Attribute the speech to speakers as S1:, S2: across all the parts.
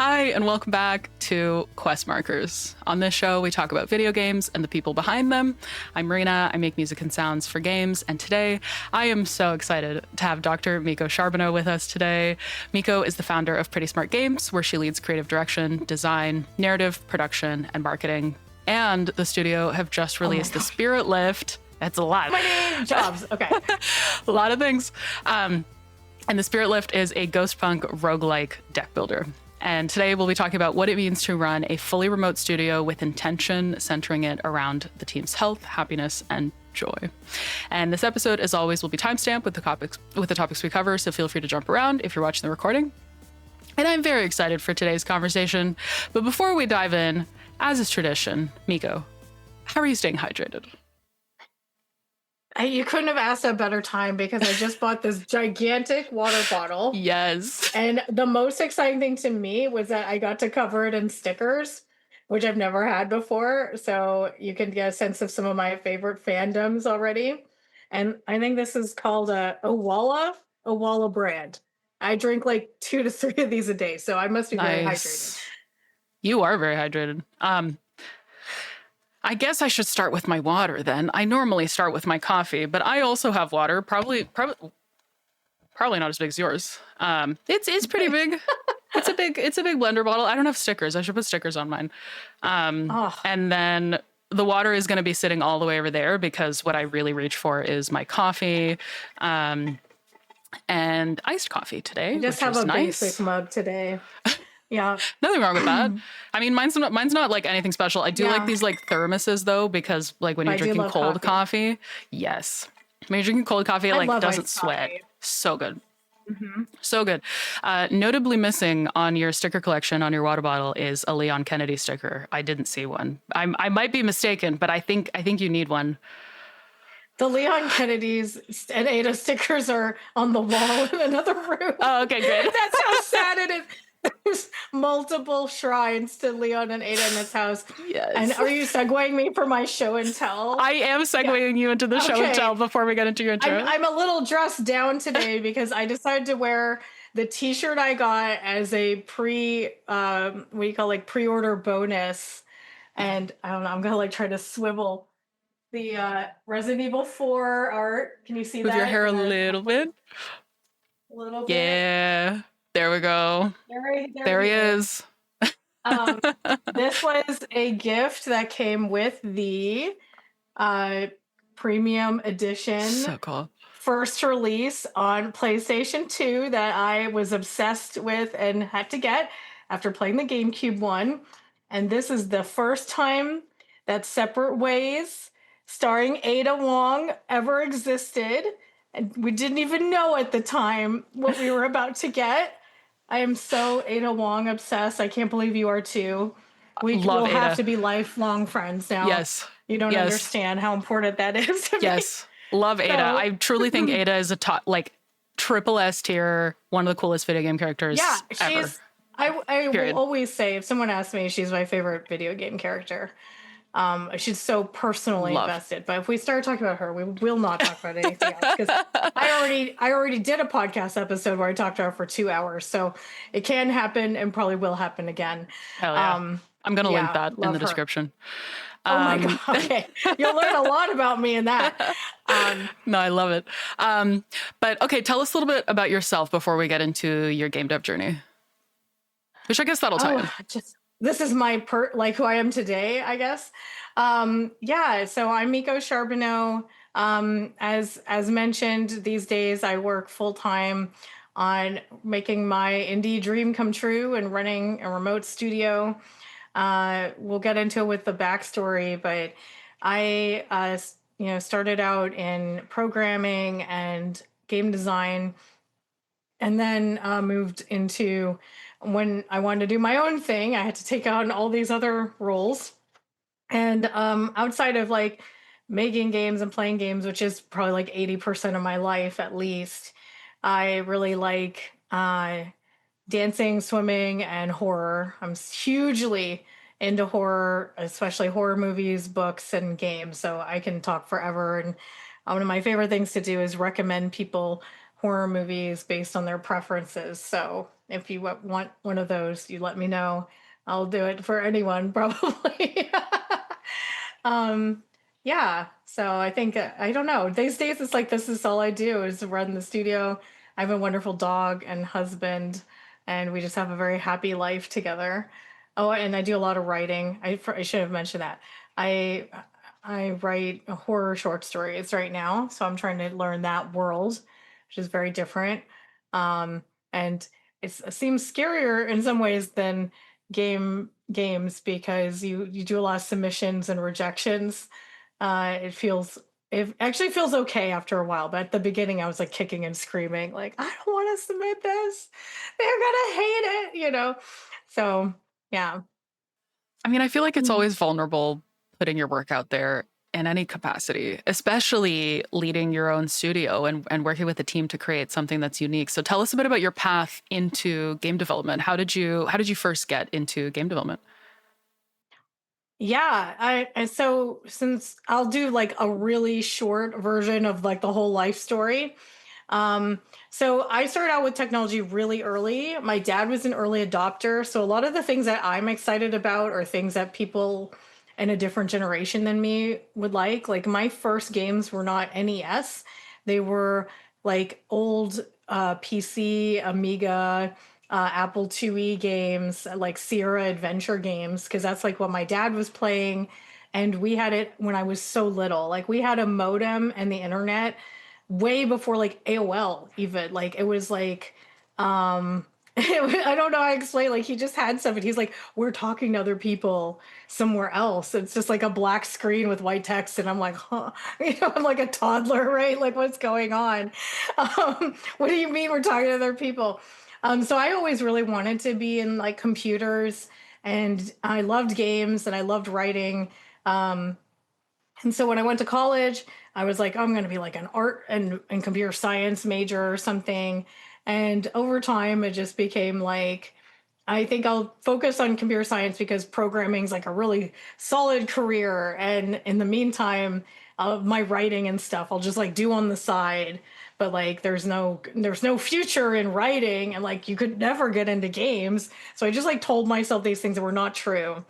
S1: Hi, and welcome back to Quest Markers. On this show, we talk about video games and the people behind them. I'm Marina. I make music and sounds for games. And today, I am so excited to have Dr. Miko Charbonneau with us today. Miko is the founder of Pretty Smart Games, where she leads creative direction, design, narrative, production, and marketing. And the studio have just released the Spirit Lift. That's a lot.
S2: My name, jobs. Okay.
S1: A lot of things. And the Spirit Lift is a ghost punk roguelike deck builder. And today we'll be talking about what it means to run a fully remote studio with intention, centering it around the team's health, happiness, and joy. And this episode, as always, will be timestamped with the topics we cover, so feel free to jump around if you're watching the recording. And I'm very excited for today's conversation. But before we dive in, as is tradition, Miko, how are you staying hydrated?
S2: You couldn't have asked a better time because I just bought this gigantic water bottle.
S1: Yes.
S2: And the most exciting thing to me was that I got to cover it in stickers, which I've never had before. So you can get a sense of some of my favorite fandoms already. And I think this is called a Owala brand. I drink like 2 to 3 of these a day. So I must be very hydrated.
S1: You are very hydrated. I guess I should start with my water then. I normally start with my coffee, but I also have water. Probably not as big as yours. It's pretty big. It's a big blender bottle. I don't have stickers. I should put stickers on mine. And then the water is going to be sitting all the way over there because what I really reach for is my coffee, and iced coffee today.
S2: I just have a basic mug today. Yeah.
S1: Nothing wrong with that. I mean, mine's not like anything special. I do like these like thermoses though, because like when you're drinking cold coffee. Yes. When you're drinking cold coffee, it like doesn't sweat. So good. Mm-hmm. So good. Notably missing on your sticker collection on your water bottle is a Leon Kennedy sticker. I didn't see one. I might be mistaken, but I think you need one.
S2: The Leon Kennedys and Ada stickers are on the wall in another room.
S1: Oh, okay, good.
S2: That's how sad it is. There's multiple shrines to Leon and Ada in this house.
S1: Yes.
S2: And are you segueing me for my show and tell?
S1: I am segueing you into the show and tell before we get into your intro.
S2: I'm a little dressed down today because I decided to wear the t-shirt I got as a pre-order bonus. And I don't know, I'm gonna like try to swivel the Resident Evil 4 art. Can you see that?
S1: With your hair a little bit?
S2: A little bit.
S1: Yeah. There we go. There he is.
S2: This was a gift that came with the premium edition.
S1: So cool.
S2: First release on PlayStation 2 that I was obsessed with and had to get after playing the GameCube one. And this is the first time that Separate Ways, starring Ada Wong, ever existed. And we didn't even know at the time what we were about to get. I am so Ada Wong obsessed. I can't believe you are too. We will have to be lifelong friends now.
S1: Yes.
S2: You don't understand how important that is to me.
S1: Yes. Love Ada. I truly think Ada is a top, like, triple S tier, one of the coolest video game characters ever.
S2: I will always say, if someone asks me, she's my favorite video game character. She's so personally invested. But if we start talking about her, we will not talk about anything else. Because I already did a podcast episode where I talked to her for 2 hours. So it can happen and probably will happen again.
S1: Hell yeah. I'm going to link that in the description.
S2: Oh my God. Okay. You'll learn a lot about me in that.
S1: No, I love it. But okay, tell us a little bit about yourself before we get into your game dev journey. Which I guess that'll tie in.
S2: This is my who I am today, I guess. So I'm Miko Charbonneau. As mentioned, these days I work full-time on making my indie dream come true and running a remote studio. We'll get into it with the backstory, but I started out in programming and game design, and then moved into, when I wanted to do my own thing, I had to take on all these other roles. And outside of like making games and playing games, which is probably like 80% of my life at least, I really like dancing, swimming, and horror. I'm hugely into horror, especially horror movies, books, and games. So I can talk forever. And one of my favorite things to do is recommend people horror movies based on their preferences. So if you want one of those, you let me know. I'll do it for anyone, probably. um, yeah. So I think I don't know. These days, it's like this is all I do is run the studio. I have a wonderful dog and husband, and we just have a very happy life together. Oh, and I do a lot of writing. I should have mentioned that. I I write horror short stories right now, so I'm trying to learn that world, which is very different. And it seems scarier in some ways than games because you do a lot of submissions and rejections. It actually feels okay after a while, but at the beginning I was like kicking and screaming, like, I don't want to submit this. They're gonna hate it, you know. So yeah.
S1: I mean, I feel like it's
S2: Mm.
S1: always vulnerable putting your work out there in any capacity, especially leading your own studio and working with a team to create something that's unique. So tell us a bit about your path into game development. How did you first get into game development?
S2: Yeah, and so since I'll do like a really short version of like the whole life story. So I started out with technology really early. My dad was an early adopter, so a lot of the things that I'm excited about are things that people in a different generation than me would like. Like my first games were not NES; they were like old PC, Amiga, Apple IIe games, like Sierra adventure games, because that's like what my dad was playing. And we had it when I was so little. Like we had a modem and the internet way before like AOL even. Like it was like I don't know how to explain. Like he just had stuff, and he's like, "We're talking to other people somewhere else." It's just like a black screen with white text, and I'm like, "Huh?" I'm like a toddler, right? Like, what's going on? What do you mean we're talking to other people? So I always really wanted to be in like computers, and I loved games, and I loved writing. Um, and so when I went to college, I was like, I'm going to be like an art and computer science major or something. And over time, it just became like, I think I'll focus on computer science because programming is like a really solid career. And in the meantime, my writing and stuff, I'll just like do on the side. But like, there's no future in writing, and like you could never get into games. So I just like told myself these things that were not true.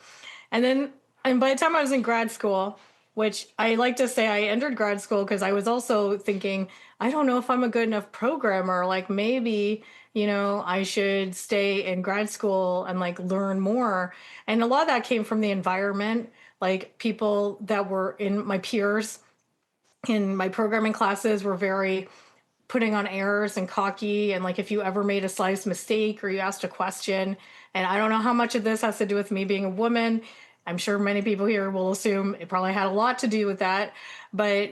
S2: And then, and by the time I was in grad school, which I like to say I entered grad school because I was also thinking, I don't know if I'm a good enough programmer. Like maybe, I should stay in grad school and like learn more. And a lot of that came from the environment, like people that were in my peers in my programming classes were very putting on errors and cocky, and like if you ever made a slight mistake or you asked a question, and I don't know how much of this has to do with me being a woman. I'm sure many people here will assume it probably had a lot to do with that, but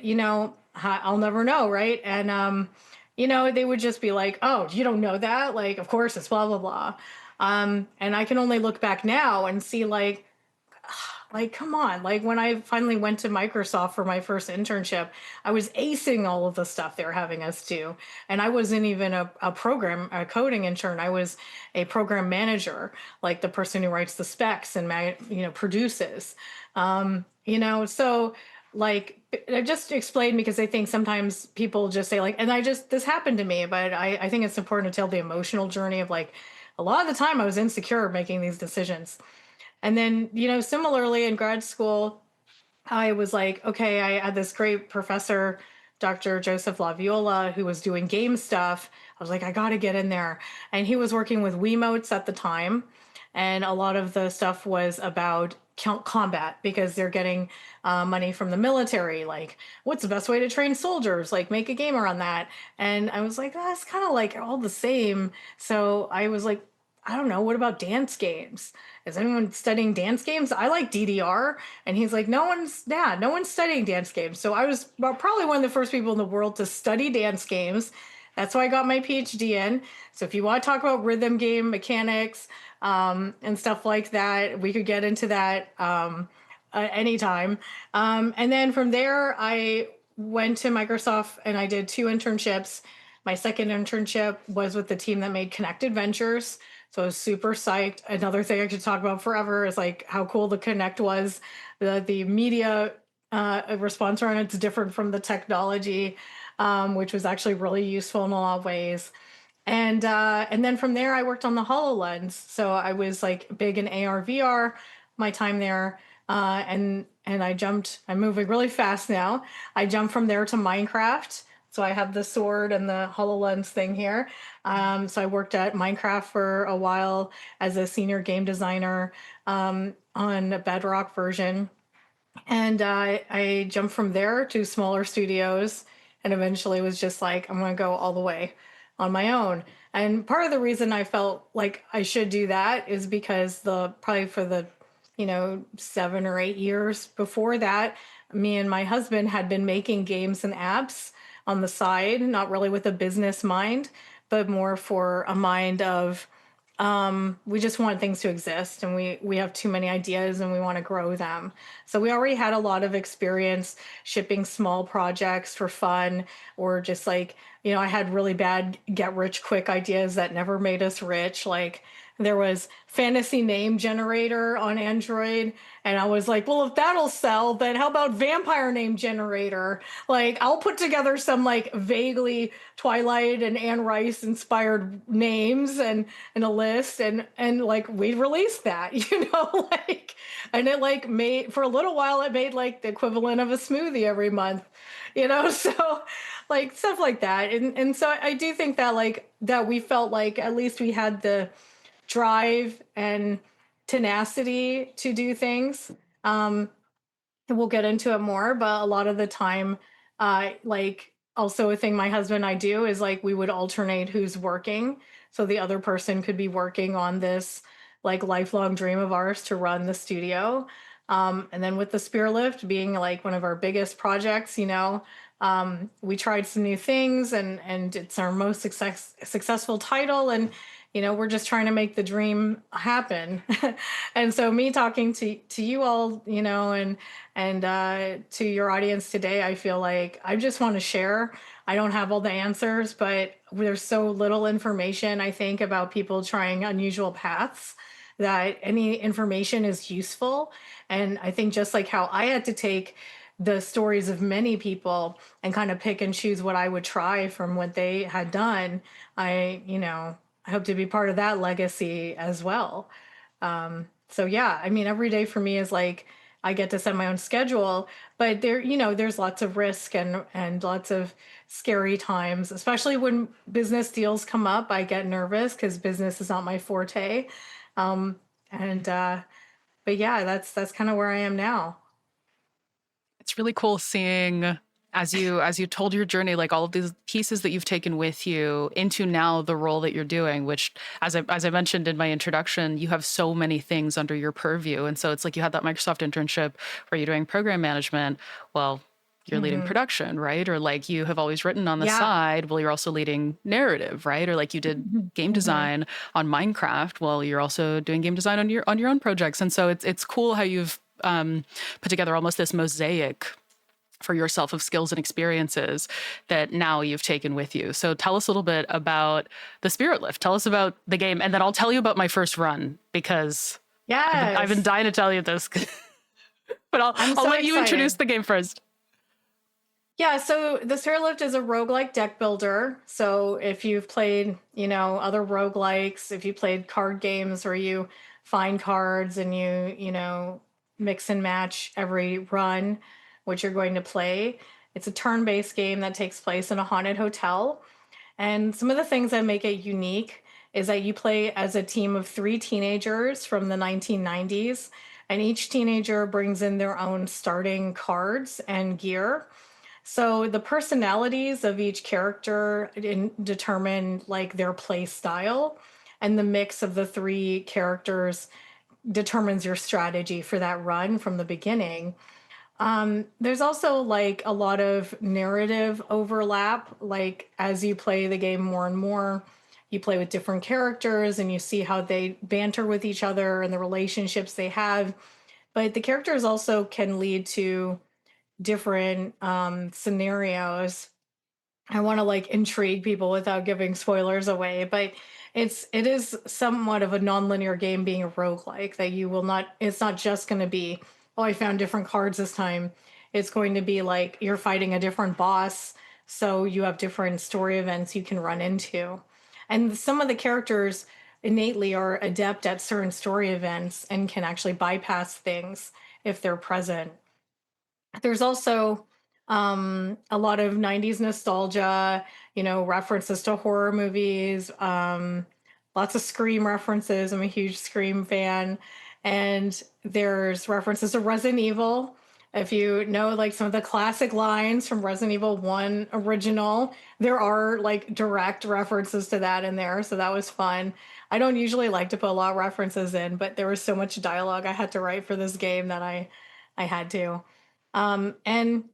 S2: I'll never know, right? And they would just be like, oh, you don't know that, like of course it's blah blah blah. And I can only look back now and see like come on, like when I finally went to Microsoft for my first internship, I was acing all of the stuff they were having us do, and I wasn't even a coding intern. I was a program manager, like the person who writes the specs and produces. So like I just explained because I think sometimes people just say like, and this happened to me, but I think it's important to tell the emotional journey of like a lot of the time I was insecure making these decisions. And then, similarly in grad school, I was like, okay, I had this great professor, Dr. Joseph Laviola, who was doing game stuff. I was like, I got to get in there. And he was working with Wiimotes at the time. And a lot of the stuff was about combat because they're getting money from the military. Like, what's the best way to train soldiers? Like, make a game around that. And I was like, that's kind of like all the same. So I was like, I don't know, what about dance games? Is anyone studying dance games? I like DDR. And he's like, no one's studying dance games. So I was probably one of the first people in the world to study dance games. That's why I got my PhD in. So if you want to talk about rhythm game mechanics and stuff like that, we could get into that anytime. And then from there, I went to Microsoft and I did two internships. My second internship was with the team that made Connected Ventures. So I was super psyched. Another thing I could talk about forever is like how cool the Connect was. The media response on it's different from the technology, which was actually really useful in a lot of ways. And then from there I worked on the HoloLens. So I was like big in AR VR my time there. And I'm moving really fast now. I jumped from there to Minecraft. So I have the sword and the HoloLens thing here. So I worked at Minecraft for a while as a senior game designer on a Bedrock version. And I jumped from there to smaller studios and eventually was just like, I'm going to go all the way on my own. And part of the reason I felt like I should do that is because probably for the, 7 or 8 years before that, me and my husband had been making games and apps on the side, not really with a business mind, but more for a mind of we just want things to exist, and we have too many ideas and we want to grow them. So we already had a lot of experience shipping small projects for fun, or just like, I had really bad get rich quick ideas that never made us rich. Like there was fantasy name generator on Android, and I was like, well, if that'll sell, then how about vampire name generator? Like I'll put together some like vaguely Twilight and Anne Rice inspired names and a list, and like we released that, like, and it like made, for a little while it made like the equivalent of a smoothie every month, so like stuff like that. And so I do think that like that we felt like at least we had the drive and tenacity to do things. And we'll get into it more, but a lot of the time, like also a thing my husband and I do is like we would alternate who's working. So the other person could be working on this like lifelong dream of ours to run the studio. And then with the Spear Lift being like one of our biggest projects, we tried some new things, and it's our most successful title. And we're just trying to make the dream happen. And so me talking to you all, and to your audience today, I feel like I just want to share. I don't have all the answers, but there's so little information, I think, about people trying unusual paths, that any information is useful. And I think just like how I had to take the stories of many people and kind of pick and choose what I would try from what they had done, I hope to be part of that legacy as well. So yeah, I mean, every day for me is like I get to set my own schedule, but there's lots of risk and lots of scary times, especially when business deals come up. I get nervous because business is not my forte. Um, and But yeah, that's kind of where I am now.
S1: It's really cool seeing as you told your journey, like all of these pieces that you've taken with you into now the role that you're doing, which as I mentioned in my introduction, you have so many things under your purview. And so it's like you had that Microsoft internship where you're doing program management. Well, you're leading
S2: Hmm.
S1: production, right? Or like you have always written on the
S2: Yeah.
S1: side, well, you're also leading narrative, right? Or like you did game
S2: Hmm.
S1: design on Minecraft, well, you're also doing game design on your own projects. And so it's cool how you've put together almost this mosaic for yourself of skills and experiences that now you've taken with you. So tell us a little bit about the Spirit Lift. Tell us about the game, and then I'll tell you about my first run because I've been
S2: Yes.
S1: dying to tell you this. But
S2: I'm
S1: I'll
S2: so
S1: let you introduce
S2: excited.
S1: the game first.
S2: Yeah, so the Stairlift is a roguelike deck builder. So if you've played, other roguelikes, if you played card games where you find cards and you mix and match every run, which you're going to play, it's a turn-based game that takes place in a haunted hotel. And some of the things that make it unique is that you play as a team of three teenagers from the 1990s, and each teenager brings in their own starting cards and gear. So the personalities of each character determine like their play style, and the mix of the three characters determines your strategy for that run from the beginning. There's also like a lot of narrative overlap. Like as you play the game more and more, you play with different characters and you see how they banter with each other and the relationships they have. But the characters also can lead to different scenarios. I want to like intrigue people without giving spoilers away, but it is somewhat of a nonlinear game, being a roguelike, that you will not, it's not just going to be, oh, I found different cards this time. It's going to be like you're fighting a different boss, so you have different story events you can run into. And some of the characters innately are adept at certain story events and can actually bypass things if they're present. There's also a lot of 90s nostalgia, references to horror movies, lots of Scream references. I'm a huge Scream fan. And there's references to Resident Evil. If you know, like, some of the classic lines from Resident Evil 1 original, there are like direct references to that in there. So that was fun. I don't usually like to put a lot of references in, but there was so much dialogue I had to write for this game that I had to. And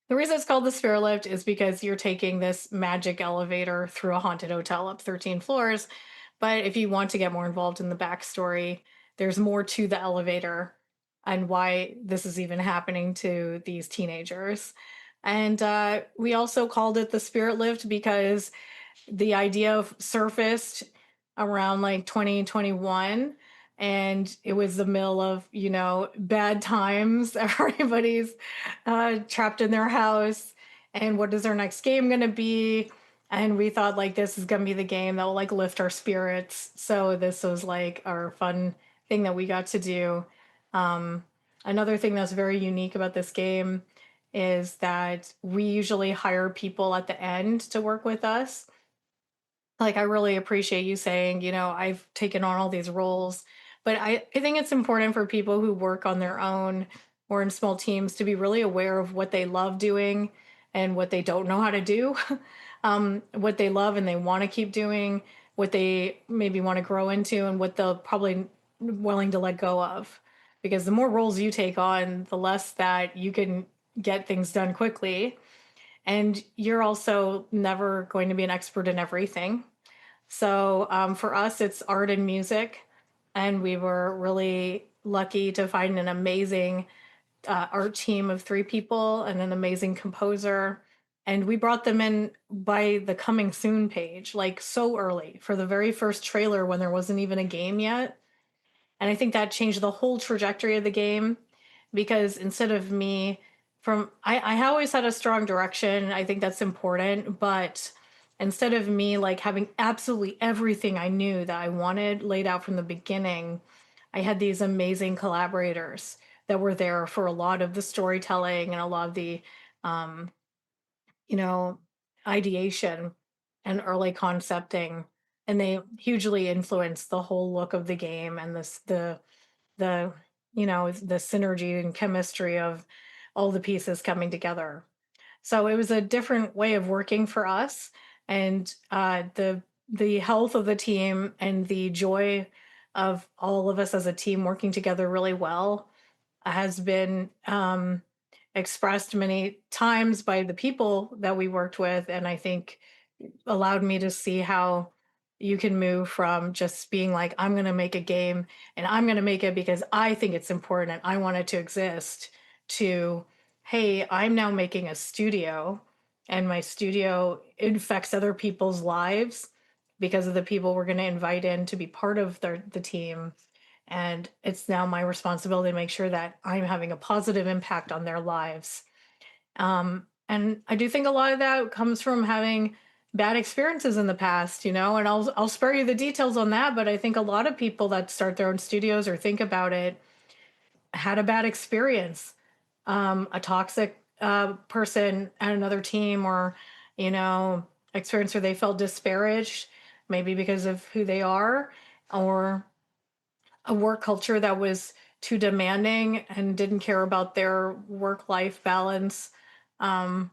S2: the reason it's called the Sphere Lift is because you're taking this magic elevator through a haunted hotel up 13 floors. But if you want to get more involved in the backstory, there's more to the elevator and why this is even happening to these teenagers. And we also called it the Spirit Lift because the idea of surfaced around like 2021, and it was the middle of bad times. Everybody's trapped in their house, and what is our next game going to be? And we thought like this is going to be the game that will like lift our spirits, so this was like our fun thing that we got to do. um, Another thing that's very unique about this game is that we usually hire people at the end to work with us. Like, I really appreciate you saying, I've taken on all these roles. But I think it's important for people who work on their own or in small teams to be really aware of what they love doing and what they don't know how to do. What they love and they want to keep doing, what they maybe want to grow into, and what they'll probably willing to let go of. Because the more roles you take on, the less that you can get things done quickly. And you're also never going to be an expert in everything. So for us, it's art and music. And we were really lucky to find an amazing art team of three people and an amazing composer. And we brought them in by the coming soon page, like so early for the very first trailer when there wasn't even a game yet. And I think that changed the whole trajectory of the game because instead of me I always had a strong direction. I think that's important. But instead of me like having absolutely everything I knew that I wanted laid out from the beginning, I had these amazing collaborators that were there for a lot of the storytelling and a lot of the um, you know, ideation and early concepting. And they hugely influenced the whole look of the game and the the synergy and chemistry of all the pieces coming together. So it was a different way of working for us, and the health of the team and the joy of all of us as a team working together really well has been expressed many times by the people that we worked with, and I think allowed me to see how you can move from just being like, I'm going to make a game and I'm going to make it because I think it's important and I want it to exist, to, hey, I'm now making a studio and my studio infects other people's lives because of the people we're going to invite in to be part of the team. And it's now my responsibility to make sure that I'm having a positive impact on their lives. And I do think a lot of that comes from having bad experiences in the past, and I'll spare you the details on that, but I think a lot of people that start their own studios or think about it had a bad experience. A toxic person at another team, or, experience where they felt disparaged, maybe because of who they are, or a work culture that was too demanding and didn't care about their work life balance. Um,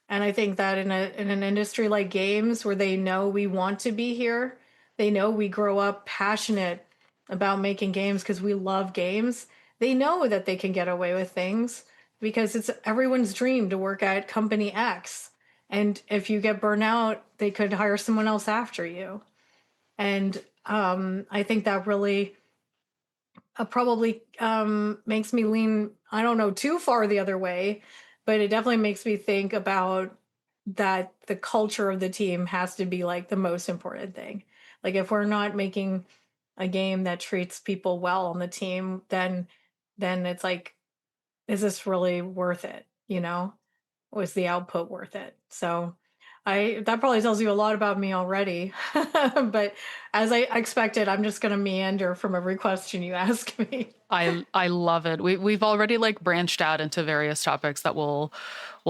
S2: and I think that in an industry like games where they know we want to be here, they know we grow up passionate about making games because we love games. They know that they can get away with things because it's everyone's dream to work at company X. And if you get burnt out, they could hire someone else after you. And I think that really probably makes me lean, I don't know, too far the other way, but it definitely makes me think about that the culture of the team has to be like the most important thing. Like, if we're not making a game that treats people well on the team, then it's like, is this really worth it? Was the output worth it? So I that probably tells you a lot about me already. But as I expected, I'm just gonna meander from every question you ask me.
S1: I love it. We've already like branched out into various topics that we'll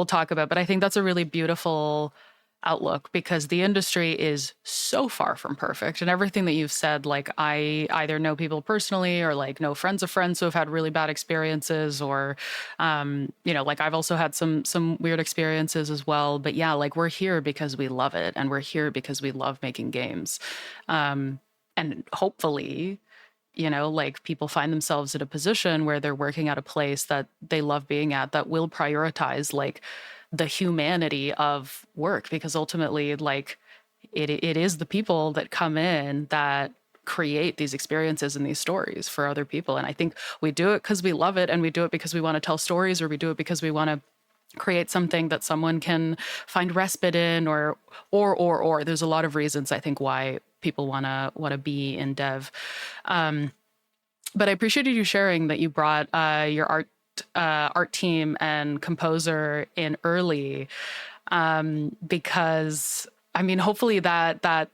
S1: talk about, but I think that's a really beautiful outlook because the industry is so far from perfect. And everything that you've said, like I either know people personally or like know friends of friends who have had really bad experiences, or like I've also had some weird experiences as well. But yeah, like we're here because we love it, and we're here because we love making games. And hopefully, like people find themselves in a position where they're working at a place that they love being at, that will prioritize like the humanity of work, because ultimately like it is the people that come in that create these experiences and these stories for other people. And I think we do it because we love it, and we do it because we want to tell stories, or we do it because we want to create something that someone can find respite in, or there's a lot of reasons I think why people want to be in dev. But I appreciated you sharing that you brought your art team and composer in early, because I mean, hopefully that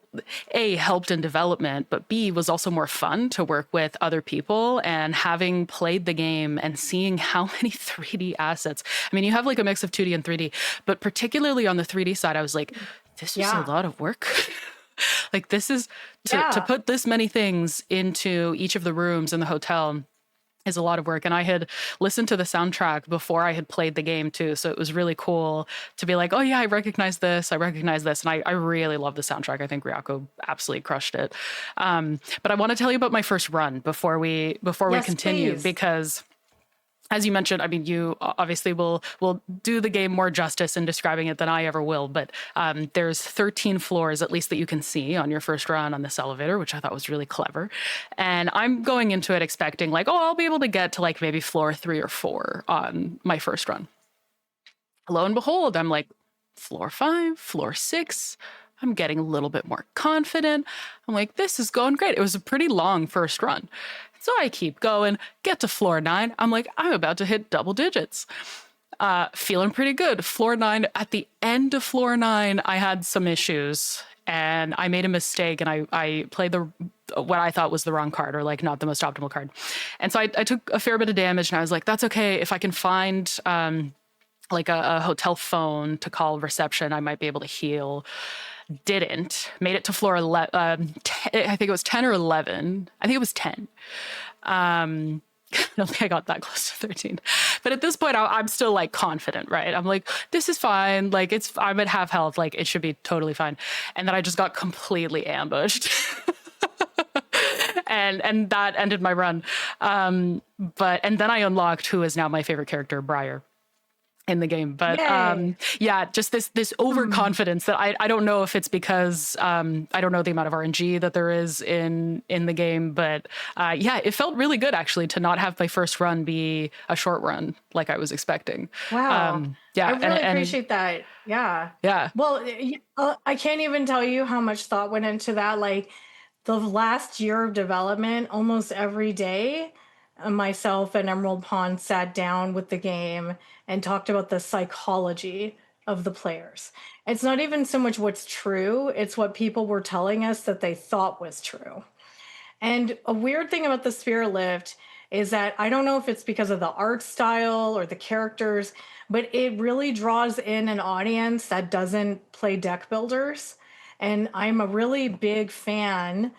S1: A helped in development, but B was also more fun to work with other people. And having played the game and seeing how many 3D assets, I mean, you have like a mix of 2D and 3D, but particularly on the 3D side, I was like, this is a
S2: Yeah.
S1: lot of work. Like this is to
S2: Yeah.
S1: put this many things into each of the rooms in the hotel is a lot of work. And I had listened to the soundtrack before I had played the game too. So it was really cool to be like, oh yeah, I recognize this. I recognize this. And I really love the soundtrack. I think Ryako absolutely crushed it. But I want to tell you about my first run before we
S2: Yes,
S1: continue,
S2: please.
S1: because as you mentioned, I mean, you obviously will do the game more justice in describing it than I ever will. But there's 13 floors, at least, that you can see on your first run on this elevator, which I thought was really clever. And I'm going into it expecting like, oh, I'll be able to get to like maybe floor 3 or 4 on my first run. Lo and behold, I'm like floor 5, floor 6. I'm getting a little bit more confident. I'm like, this is going great. It was a pretty long first run. So I keep going, get to floor 9. I'm like, I'm about to hit double digits. Feeling pretty good. Floor 9, at the end of floor 9, I had some issues and I made a mistake, and I played what I thought was the wrong card, or like not the most optimal card. And so I took a fair bit of damage, and I was like, that's okay. If I can find like a hotel phone to call reception, I might be able to heal. Didn't. Made it to floor 11. I think it was 10 or 11. I think it was 10. I don't think I got that close to 13. But at this point, I'm still like confident, right? I'm like, this is fine. Like I'm at half health. Like it should be totally fine. And then I just got completely ambushed. And that ended my run. And then I unlocked who is now my favorite character, Briar, in the game. But
S2: Yay.
S1: yeah, just this
S2: Hmm.
S1: overconfidence that I don't know if it's because I don't know the amount of RNG that there is in the game, but yeah, it felt really good actually to not have my first run be a short run like I was expecting.
S2: Wow. I
S1: Yeah, and
S2: really
S1: and
S2: appreciate that. Yeah.
S1: yeah.
S2: Well, I can't even tell you how much thought went into that. Like the last year of development, almost every day, myself and Emerald Pond sat down with the game and talked about the psychology of the players. It's not even so much what's true, it's what people were telling us that they thought was true. And a weird thing about the Spirit Lift is that I don't know if it's because of the art style or the characters, but it really draws in an audience that doesn't play deck builders. And I'm a really big fan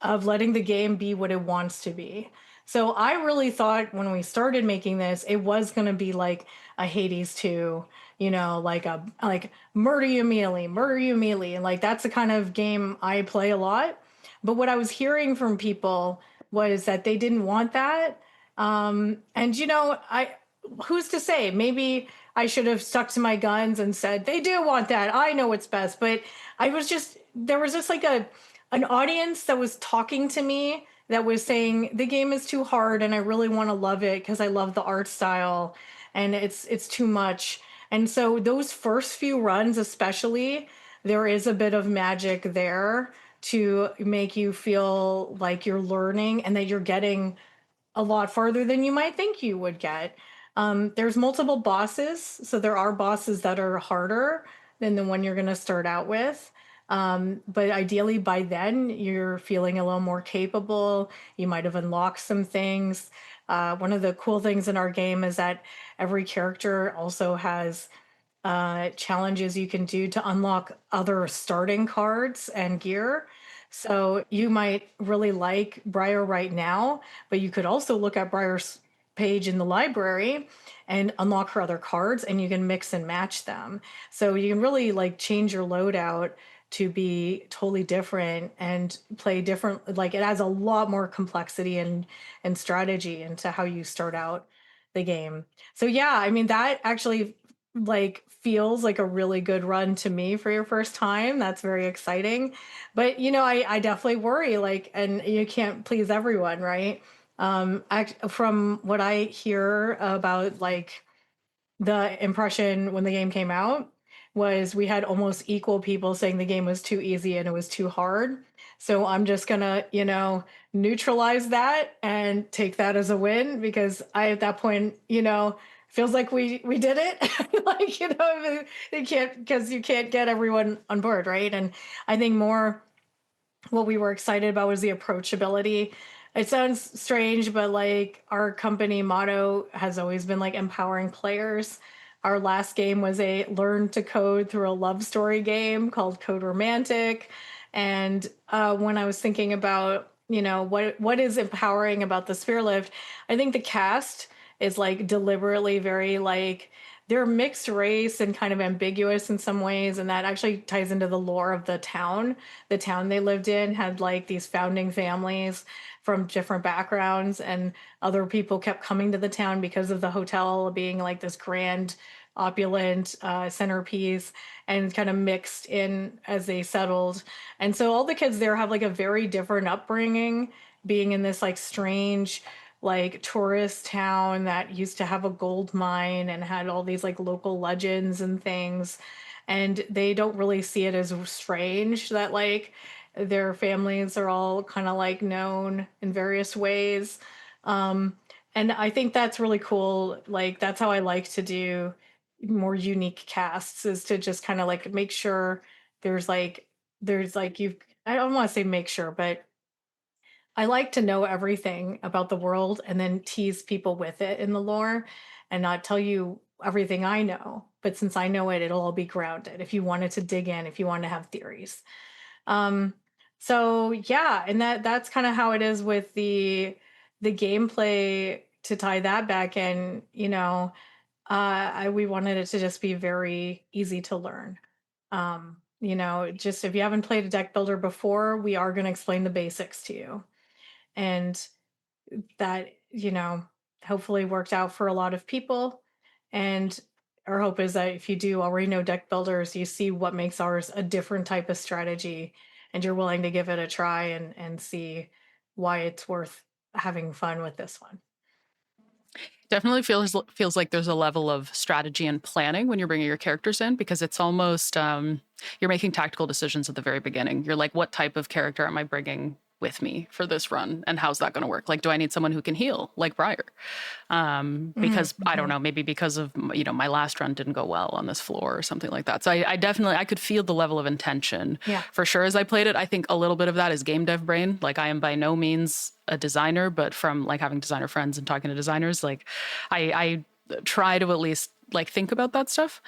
S2: of letting the game be what it wants to be. So I really thought when we started making this, it was going to be like a Hades 2, like murder you immediately, murder you immediately. And like that's the kind of game I play a lot. But what I was hearing from people was that they didn't want that. And I who's to say? Maybe I should have stuck to my guns and said they do want that. I know what's best. But I was just there was just like an audience that was talking to me that was saying the game is too hard and I really want to love it because I love the art style and it's too much. And so those first few runs especially, there is a bit of magic there to make you feel like you're learning and that you're getting a lot farther than you might think you would get. There's multiple bosses, so there are bosses that are harder than the one you're going to start out with. But ideally, by then, you're feeling a little more capable. You might have unlocked some things. One of the cool things in our game is that every character also has challenges you can do to unlock other starting cards and gear. So you might really like Briar right now, but you could also look at Briar's page in the library and unlock her other cards, and you can mix and match them. So you can really like change your loadout to be totally different and play different. Like it adds a lot more complexity and strategy into how you start out the game. So yeah, I mean that actually like feels like a really good run to me for your first time. That's very exciting. But I definitely worry, like, and you can't please everyone, right? From what I hear about like the impression when the game came out was we had almost equal people saying the game was too easy and it was too hard. So I'm just gonna, neutralize that and take that as a win because I at that point, feels like we did it. Like, you can't because you can't get everyone on board, right? And I think more what we were excited about was the approachability. It sounds strange, but like our company motto has always been like empowering players. Our last game was a learn to code through a love story game called Code Romantic. And when I was thinking about, what is empowering about the Spear Lift, I think the cast is like deliberately very like they're mixed race and kind of ambiguous in some ways, and that actually ties into the lore of the town. The town they lived in had like these founding families from different backgrounds, and other people kept coming to the town because of the hotel being like this grand opulent centerpiece, and kind of mixed in as they settled. And so all the kids there have like a very different upbringing, being in this like strange like tourist town that used to have a gold mine and had all these like local legends and things. And they don't really see it as strange that like their families are all kind of like known in various ways. And I think that's really cool. Like that's how I like to do more unique casts, is to just kind of like make sure there's like you've I don't want to say make sure, but I like to know everything about the world and then tease people with it in the lore and not tell you everything I know. But since I know it, it'll all be grounded if you wanted to dig in, if you want to have theories. Um, so yeah, and that's kind of how it is with the gameplay to tie that back in, we wanted it to just be very easy to learn. Just if you haven't played a deck builder before, we are going to explain the basics to you. And that, hopefully worked out for a lot of people. And our hope is that if you do already know deck builders, you see what makes ours a different type of strategy and you're willing to give it a try and see why it's worth having fun with this one.
S1: Definitely feels like there's a level of strategy and planning when you're bringing your characters in because it's almost you're making tactical decisions at the very beginning. You're like, what type of character am I bringing with me for this run, and how's that going to work? Like, do I need someone who can heal, like Briar?
S2: Mhm,
S1: Because I don't
S2: mhm.
S1: know, maybe because of my last run didn't go well on this floor or something like that. So I definitely I could feel the level of intention
S2: Yeah.
S1: for sure as I played it. I think a little bit of that is game dev brain. Like I am by no means a designer, but from like having designer friends and talking to designers, like I try to at least like think about that stuff.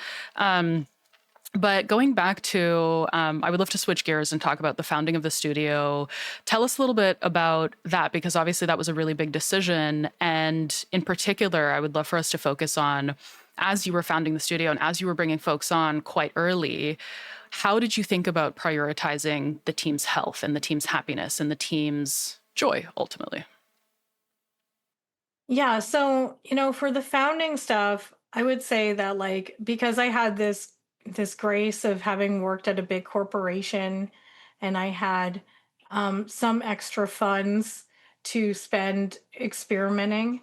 S1: But going back to, I would love to switch gears and talk about the founding of the studio. Tell us a little bit about that, because obviously that was a really big decision. And in particular, I would love for us to focus on, as you were founding the studio and as you were bringing folks on quite early, how did you think about prioritizing the team's health and the team's happiness and the team's joy ultimately?
S2: Yeah, so, for the founding stuff, I would say that like because I had this grace of having worked at a big corporation, and I had some extra funds to spend experimenting,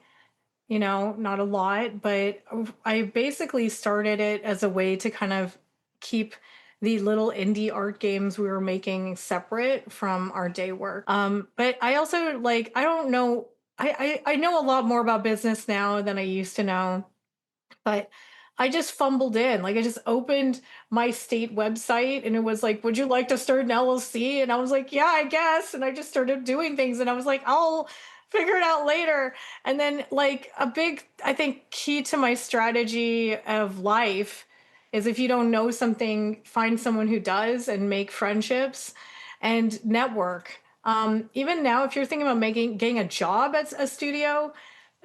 S2: not a lot, but I basically started it as a way to kind of keep the little indie art games we were making separate from our day work. But I also like, I don't know, I know a lot more about business now than I used to know, but I just fumbled in. Like I just opened my state website and it was like, would you like to start an LLC? And I was like, yeah, I guess. And I just started doing things and I was like, I'll figure it out later. And then like a big, I think, key to my strategy of life is if you don't know something, find someone who does and make friendships and network. Even now, if you're thinking about getting a job at a studio,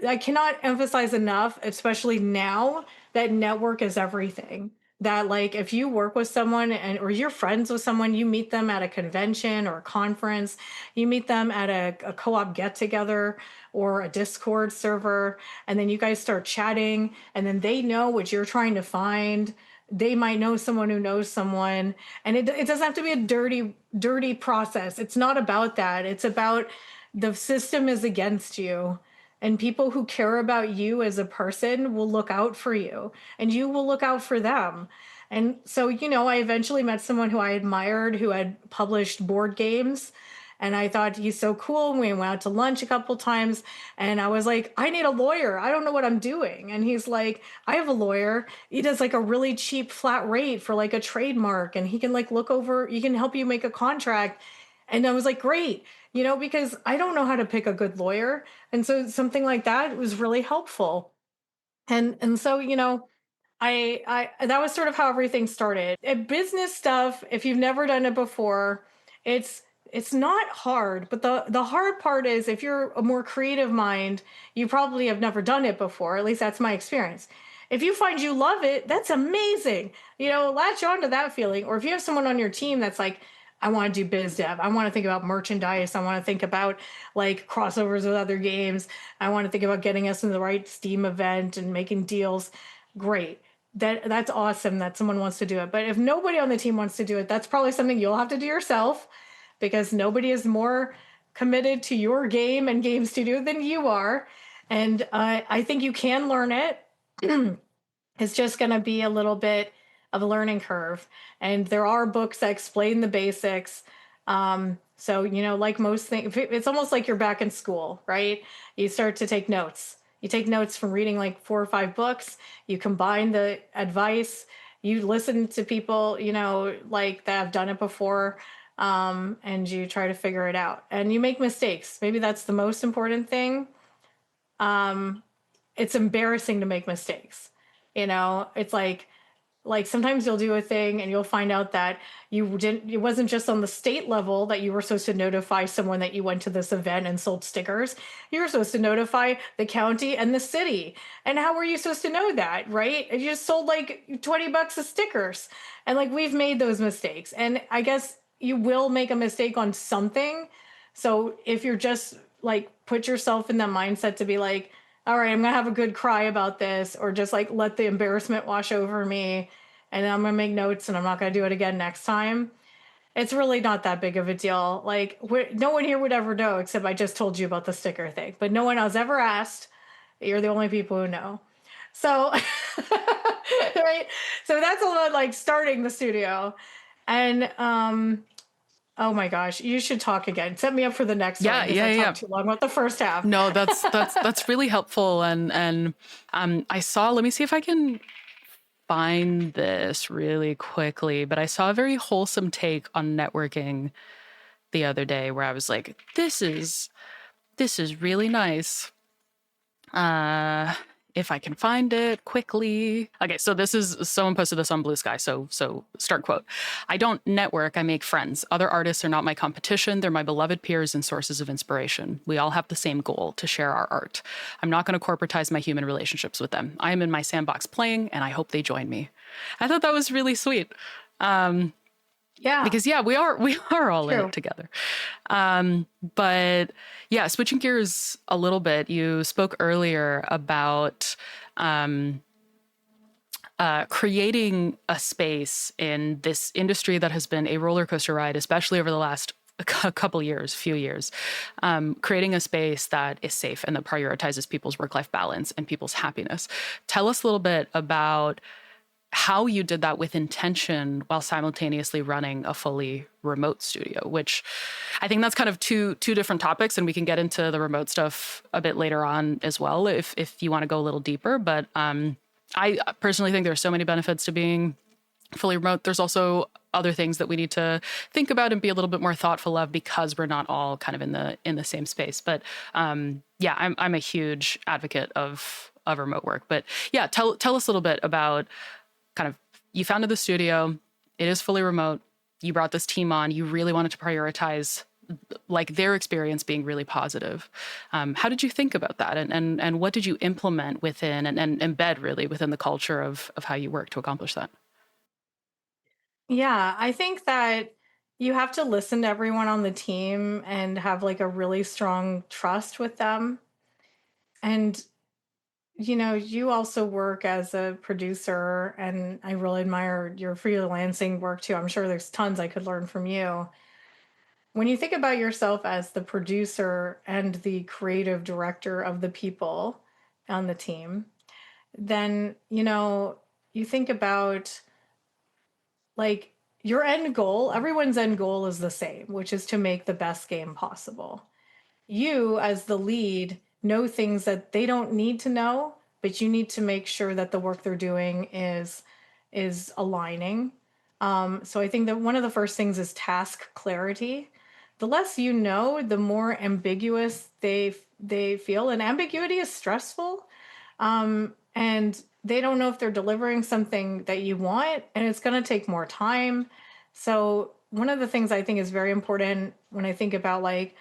S2: I cannot emphasize enough, especially now, that network is everything. That like if you work with someone and or you're friends with someone, you meet them at a convention or a conference, you meet them at a co-op get together or a Discord server, and then you guys start chatting, and then they know what you're trying to find. They might know someone who knows someone, and it doesn't have to be a dirty process. It's not about that. It's about the system is against you, and people who care about you as a person will look out for you and you will look out for them. And so, I eventually met someone who I admired who had published board games. And I thought he's so cool. We went out to lunch a couple times and I was like, I need a lawyer. I don't know what I'm doing. And he's like, I have a lawyer. He does like a really cheap flat rate for like a trademark and he can like look over, he can help you make a contract. And I was like, great, because I don't know how to pick a good lawyer. And so something like that was really helpful. And so, I that was sort of how everything started. Business stuff, if you've never done it before, it's it's not hard, but the hard part is if you're a more creative mind, you probably have never done it before. At least that's my experience. If you find you love it, that's amazing. Latch on to that feeling. Or if you have someone on your team that's like, I want to do biz dev. I want to think about merchandise. I want to think about like crossovers with other games. I want to think about getting us in the right Steam event and making deals. Great. That's awesome that someone wants to do it. But if nobody on the team wants to do it, that's probably something you'll have to do yourself because nobody is more committed to your game and game studio than you are. And I think you can learn it. It's just going to be a little bit of a learning curve. And there are books that explain the basics. So, like most things, it's almost like you're back in school, right? You start to take notes. You take notes from reading like 4 or 5 books. You combine the advice. You listen to people, like that have done it before, and you try to figure it out. And you make mistakes. Maybe that's the most important thing. It's embarrassing to make mistakes. It's like sometimes you'll do a thing and you'll find out that it wasn't just on the state level that you were supposed to notify someone that you went to this event and sold stickers. You were supposed to notify the county and the city. And how were you supposed to know that, right? You just sold like $20 of stickers. And like we've made those mistakes. And I guess you will make a mistake on something. So if you're just like put yourself in that mindset to be like, all right, I'm gonna have a good cry about this, or just like let the embarrassment wash over me, and then I'm gonna make notes and I'm not gonna do it again next time. It's really not that big of a deal. Like no one here would ever know, except I just told you about the sticker thing, but no one has ever asked. You're the only people who know. So, right. So that's a lot like starting the studio, and oh my gosh, you should talk again. Set me up for the next one
S1: Yeah,
S2: because
S1: yeah,
S2: I
S1: yeah.
S2: talked too long about the first half.
S1: No, that's really helpful. And I saw. Let me see if I can find this really quickly. But I saw a very wholesome take on networking the other day, where I was like, this is really nice. Uh, if I can find it quickly. Okay, so this is someone posted this on Blue Sky. So start quote. I don't network, I make friends. Other artists are not my competition, they're my beloved peers and sources of inspiration. We all have the same goal, to share our art. I'm not going to corporatize my human relationships with them. I am in my sandbox playing, and I hope they join me. I thought that was really sweet.
S2: Yeah,
S1: Because we are all in
S2: true.
S1: it together. But yeah, switching gears a little bit, you spoke earlier about creating a space in this industry that has been a roller coaster ride, especially over the last few years, creating a space that is safe and that prioritizes people's work-life balance and people's happiness. Tell us a little bit about how you did that with intention while simultaneously running a fully remote studio, which I think that's kind of two different topics, and we can get into the remote stuff a bit later on as well if you want to go a little deeper. But I personally think there's so many benefits to being fully remote. There's also other things that we need to think about and be a little bit more thoughtful of because we're not all kind of in the same space. But yeah, I'm a huge advocate of remote work. But yeah, tell us a little bit about kind of you founded the studio. It is fully remote. You brought this team on. You really wanted to prioritize like their experience being really positive. How did you think about that, and what did you implement within and embed really within the culture of how you work to accomplish that?
S2: Yeah, I think that you have to listen to everyone on the team and have like a really strong trust with them. And you also work as a producer, and I really admire your freelancing work too. I'm sure there's tons I could learn from you. When you think about yourself as the producer and the creative director of the people on the team, then, you think about like your end goal, everyone's end goal is the same, which is to make the best game possible. You as the lead know things that they don't need to know, but you need to make sure that the work they're doing is aligning. So I think that one of the first things is task clarity. The less you know, the more ambiguous they feel, and ambiguity is stressful. And they don't know if they're delivering something that you want, and it's going to take more time. So one of the things I think is very important when I think about like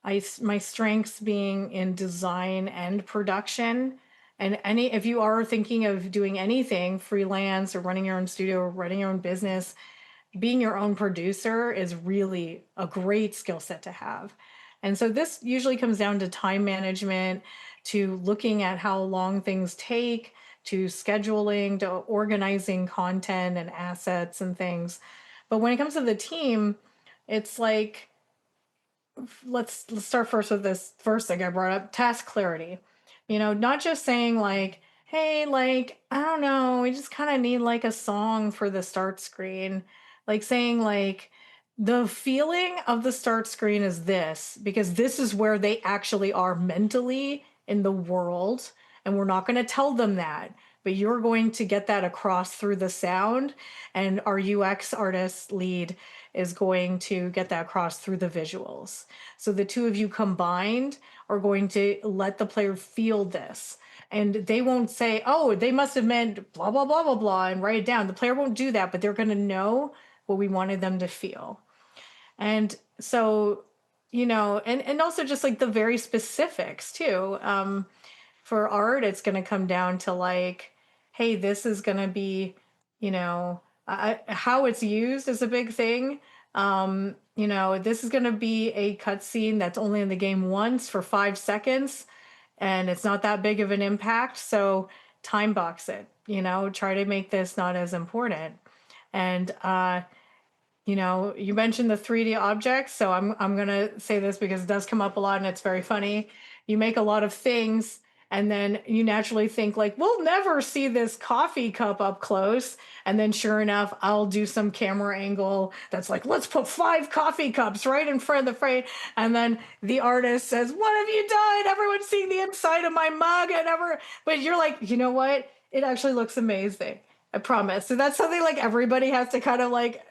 S2: my strengths being in design and production. And if you are thinking of doing anything freelance or running your own studio or running your own business, being your own producer is really a great skill set to have. And so this usually comes down to time management, to looking at how long things take, to scheduling, to organizing content and assets and things. But when it comes to the team, it's like let's start first with this first thing I brought up, task clarity. Not just saying like, hey, like, I don't know, we just kind of need like a song for the start screen. Like saying like the feeling of the start screen is this because this is where they actually are mentally in the world, and we're not going to tell them that, but you're going to get that across through the sound, and our UX artist lead is going to get that across through the visuals. So the two of you combined are going to let the player feel this. And they won't say, oh, they must have meant blah, blah, blah, blah, blah, and write it down. The player won't do that, but they're going to know what we wanted them to feel. And so, and also just like the very specifics too. For art, it's going to come down to like, hey, this is going to be, how it's used is a big thing. This is going to be a cutscene that's only in the game once for 5 seconds, and it's not that big of an impact. So time box it, try to make this not as important. And you mentioned the 3D objects, so I'm gonna say this because it does come up a lot and it's very funny. You make a lot of things, and then you naturally think like, we'll never see this coffee cup up close. And then sure enough, I'll do some camera angle that's like, let's put 5 coffee cups right in front of the frame. And then the artist says, what have you done? Everyone's seeing the inside of my mug and ever, but you're like, you know what? It actually looks amazing. I promise. So that's something like everybody has to kind of like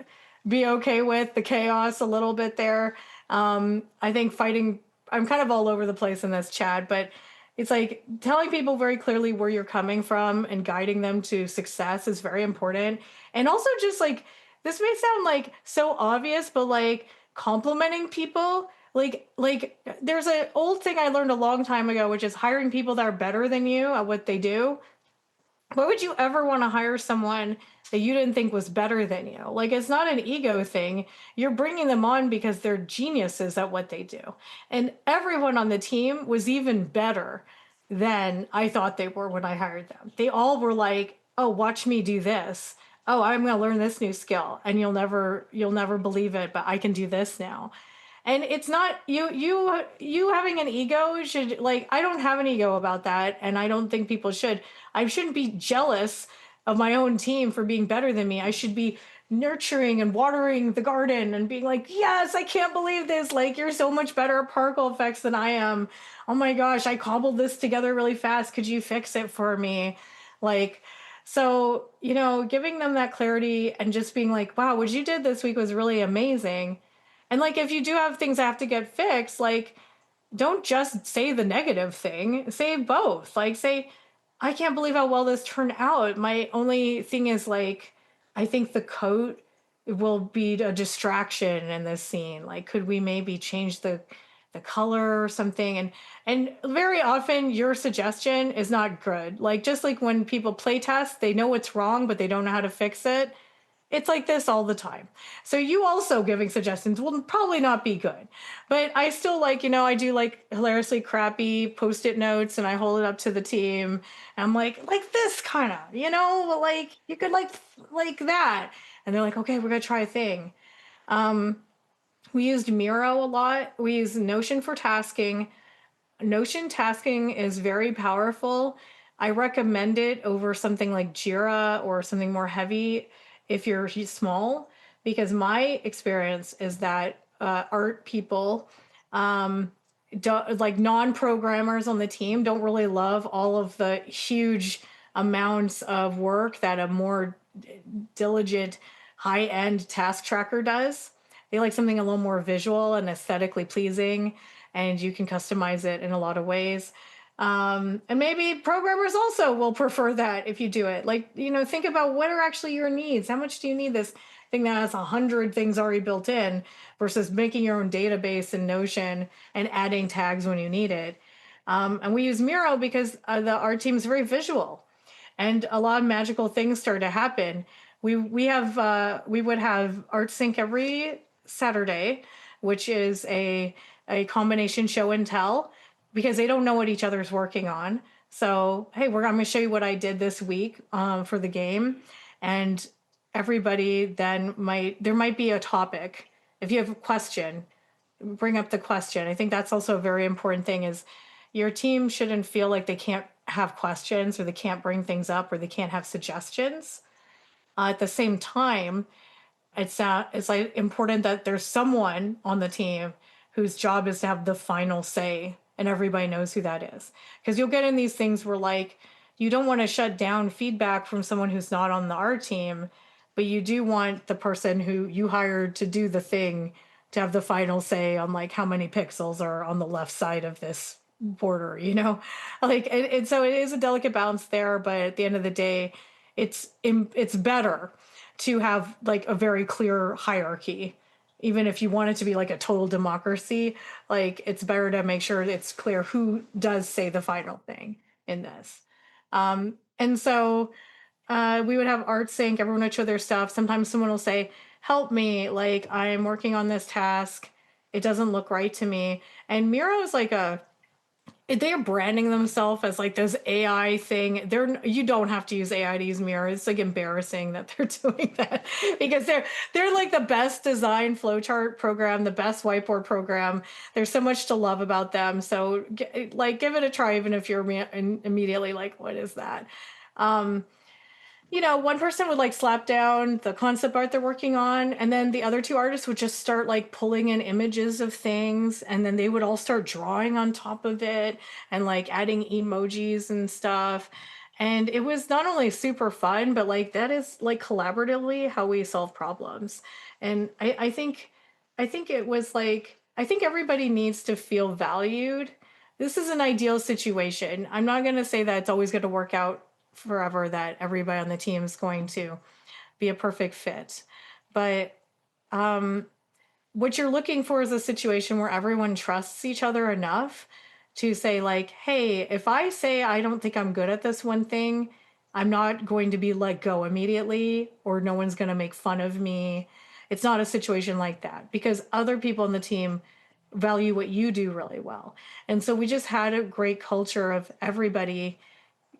S2: be okay with the chaos a little bit there. I think I'm kind of all over the place in this, Chad, but it's like telling people very clearly where you're coming from and guiding them to success is very important. And also just like, this may sound like so obvious, but like complimenting people, like there's an old thing I learned a long time ago, which is hiring people that are better than you at what they do. Why would you ever want to hire someone that you didn't think was better than you? Like, it's not an ego thing. You're bringing them on because they're geniuses at what they do. And everyone on the team was even better than I thought they were when I hired them. They all were like, oh, watch me do this. Oh, I'm going to learn this new skill, and you'll never believe it, but I can do this now. And it's not you having an ego should, like, I don't have an ego about that, and I don't think people should. I shouldn't be jealous of my own team for being better than me. I should be nurturing and watering the garden and being like, yes, I can't believe this, like, you're so much better at particle effects than I am. Oh my gosh, I cobbled this together really fast, could you fix it for me? Like, so, giving them that clarity and just being like, wow, what you did this week was really amazing. And like, if you do have things that have to get fixed, like, don't just say the negative thing, say both. Like, say, I can't believe how well this turned out. My only thing is like, I think the coat will be a distraction in this scene. Like, could we maybe change the color or something? And very often your suggestion is not good. Like, just like when people play test, they know what's wrong, but they don't know how to fix it. It's like this all the time. So you also giving suggestions will probably not be good. But I still like, I do like hilariously crappy post-it notes and I hold it up to the team. And I'm like this kind of, like you could like that. And they're like, okay, we're gonna try a thing. Um, we used Miro a lot. We use Notion for tasking. Notion tasking is very powerful. I recommend it over something like Jira or something more heavy if you're small, because my experience is that art people, um, like non-programmers on the team, don't really love all of the huge amounts of work that a more diligent, high-end task tracker does. They like something a little more visual and aesthetically pleasing, and you can customize it in a lot of ways. And maybe programmers also will prefer that if you do it. Like, think about what are actually your needs. How much do you need this thing that has 100 things already built in versus making your own database in Notion and adding tags when you need it. And we use Miro because our team is very visual and a lot of magical things started to happen. We would have Art Sync every Saturday, which is a combination show and tell because they don't know what each other's working on. So hey, I'm going to show you what I did this week for the game, and everybody then there might be a topic. If you have a question, bring up the question. I think that's also a very important thing is your team shouldn't feel like they can't have questions or they can't bring things up or they can't have suggestions. At the same time, it's like important that there's someone on the team whose job is to have the final say and everybody knows who that is. Because you'll get in these things where like you don't want to shut down feedback from someone who's not on the art team, but you do want the person who you hired to do the thing to have the final say on like how many pixels are on the left side of this border, like and so it is a delicate balance there, but at the end of the day it's better to have like a very clear hierarchy. Even if you want it to be like a total democracy, like it's better to make sure it's clear who does say the final thing in this. And so we would have art sync, everyone would show their stuff. Sometimes someone will say, help me, like I'm working on this task. It doesn't look right to me. And Miro is like they're branding themselves as like this AI thing. You don't have to use AI to use Miro. It's like embarrassing that they're doing that because they're like the best design flowchart program, the best whiteboard program. There's so much to love about them. So like give it a try, even if you're immediately like, what is that? Um, one person would like slap down the concept art they're working on, and then the other two artists would just start like pulling in images of things, and then they would all start drawing on top of it and like adding emojis and stuff. And it was not only super fun, but like that is like collaboratively how we solve problems. And I think it was like I think everybody needs to feel valued. This is an ideal situation. I'm not going to say that it's always going to work out forever, that everybody on the team is going to be a perfect fit. But um, what you're looking for is a situation where everyone trusts each other enough to say, like, hey, if I say I don't think I'm good at this one thing, I'm not going to be let go immediately, or no one's going to make fun of me. It's not a situation like that because other people on the team value what you do really well. And so we just had a great culture of everybody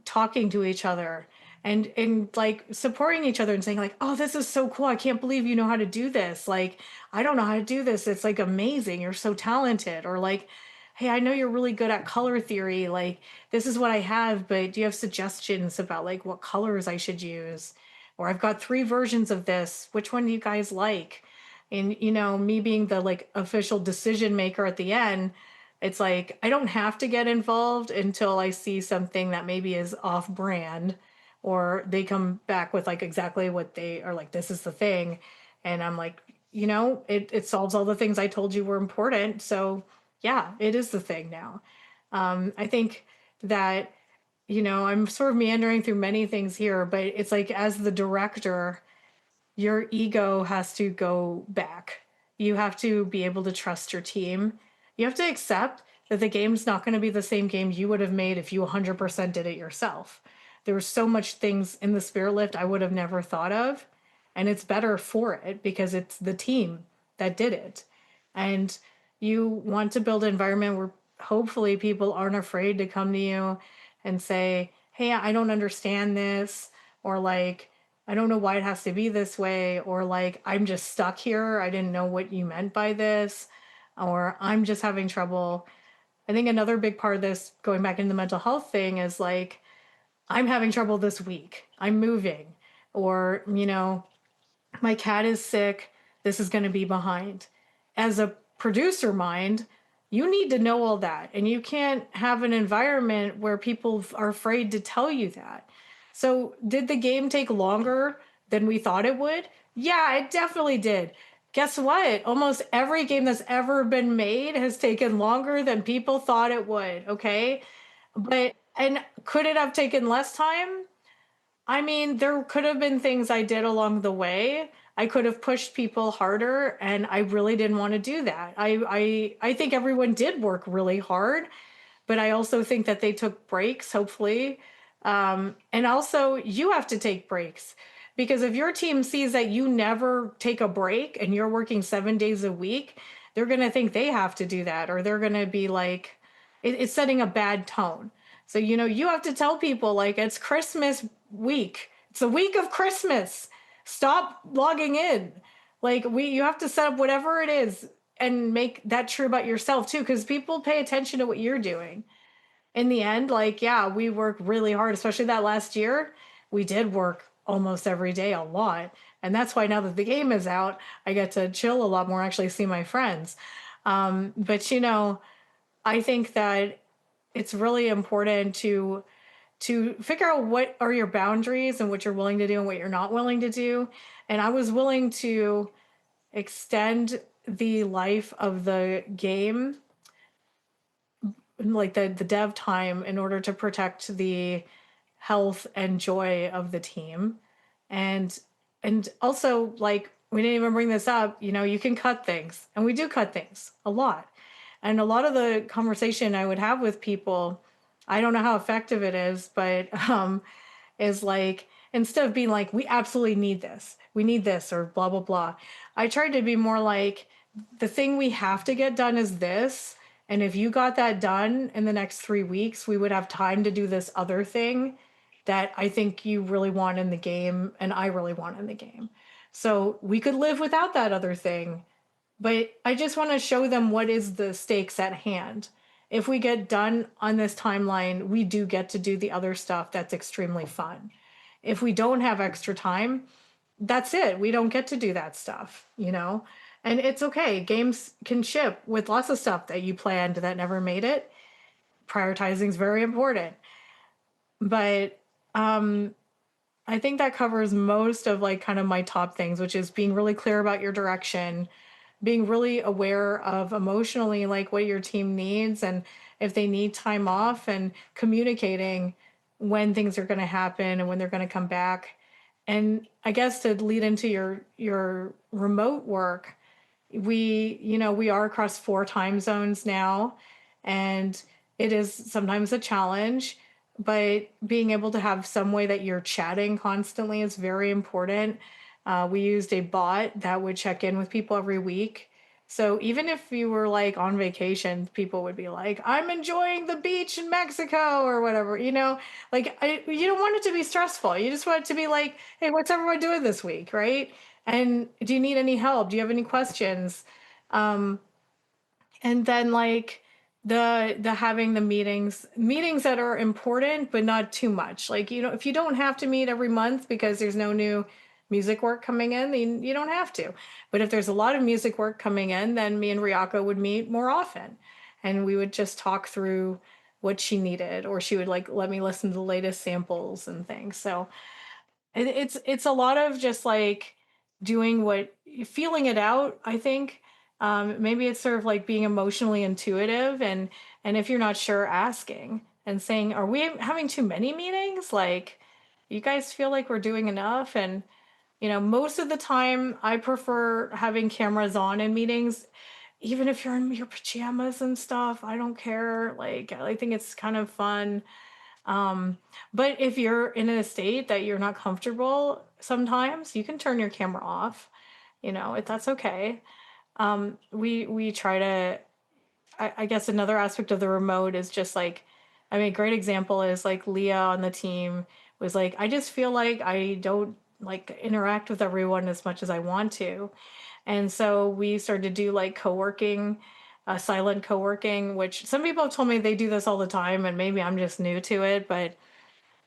S2: talking to each other and like supporting each other and saying like, oh, this is so cool, I can't believe you know how to do this, like I don't know how to do this, it's like amazing, you're so talented. Or like, hey, I know you're really good at color theory, like this is what I have, but do you have suggestions about like what colors I should use? Or I've got 3 versions of this, which one do you guys like? And me being the like official decision maker at the end, it's like I don't have to get involved until I see something that maybe is off brand or they come back with like exactly what they are like, this is the thing. And I'm like, it solves all the things I told you were important. So yeah, it is the thing now. I think that, I'm sort of meandering through many things here, but it's like as the director, your ego has to go back. You have to be able to trust your team. You have to accept that the game's not going to be the same game you would have made if you 100% did it yourself. There were so much things in the Spirit Lift I would have never thought of, and it's better for it because it's the team that did it. And you want to build an environment where hopefully people aren't afraid to come to you and say, "Hey, I don't understand this," or like, I don't know why it has to be this way, or like, I'm just stuck here. I didn't know what you meant by this, or I'm just having trouble. I think another big part of this, going back into the mental health thing, is like, I'm having trouble this week. I'm moving, or, my cat is sick. This is going to be behind. As a producer mind, you need to know all that. And you can't have an environment where people are afraid to tell you that. So, did the game take longer than we thought it would? Yeah, it definitely did. Guess what? Almost every game that's ever been made has taken longer than people thought it would. Okay. And could it have taken less time? I mean, there could have been things I did along the way. I could have pushed people harder, and I really didn't want to do that. I think everyone did work really hard, but I also think that they took breaks, hopefully. And also, you have to take breaks because if your team sees that you never take a break and you're working 7 days a week, they're going to think they have to do that, or they're going to be like, it's setting a bad tone. So, you have to tell people like it's Christmas week. It's the week of Christmas. Stop logging in. Like you have to set up whatever it is and make that true about yourself too, because people pay attention to what you're doing. In the end, like, yeah, we work really hard, especially that last year. We did work almost every day a lot. And that's why now that the game is out, I get to chill a lot more, actually see my friends. But I think that it's really important to figure out what are your boundaries and what you're willing to do and what you're not willing to do. And I was willing to extend the life of the game, like the dev time, in order to protect the health and joy of the team. And also, like, we didn't even bring this up, you can cut things, and we do cut things a lot. And a lot of the conversation I would have with people, I don't know how effective it is, but is like, instead of being like, we absolutely need this, we need this, or blah blah blah, I tried to be more like, the thing we have to get done is this, and if you got that done in the next 3 weeks, we would have time to do this other thing that I think you really want in the game and I really want in the game. So we could live without that other thing, but I just want to show them what is the stakes at hand. If we get done on this timeline, we do get to do the other stuff that's extremely fun. If we don't have extra time, that's it. We don't get to do that stuff. And it's okay. Games can ship with lots of stuff that you planned that never made it. Prioritizing is very important. But I think that covers most of like kind of my top things, which is being really clear about your direction, being really aware of emotionally like what your team needs and if they need time off, and communicating when things are going to happen and when they're going to come back. And I guess to lead into your remote work, we are across 4 time zones now, and it is sometimes a challenge, but being able to have some way that you're chatting constantly is very important. We used a bot that would check in with people every week. So even if you were like on vacation, people would be like, I'm enjoying the beach in Mexico or whatever. Like, you don't want it to be stressful. You just want it to be like, hey, what's everyone doing this week, right? And do you need any help? Do you have any questions? Um, and then like the having the meetings that are important but not too much. Like, if you don't have to meet every month because there's no new music work coming in, then you don't have to. But if there's a lot of music work coming in, then me and Ryako would meet more often, and we would just talk through what she needed, or she would like let me listen to the latest samples and things. So it's a lot of just like doing what feeling it out, I think. Maybe it's sort of like being emotionally intuitive, and if you're not sure, asking and saying, are we having too many meetings? Like, you guys feel like we're doing enough? And most of the time I prefer having cameras on in meetings, even if you're in your pajamas and stuff. I don't care. Like, I think it's kind of fun. um, but if you're in a state that you're not comfortable, sometimes you can turn your camera off. If that's okay. We try to. I guess another aspect of the remote is just like, I mean, a great example is like Leah on the team was like, I just feel like I don't like interact with everyone as much as I want to, and so we started to do like co-working, silent co-working, which some people have told me they do this all the time, and maybe I'm just new to it, but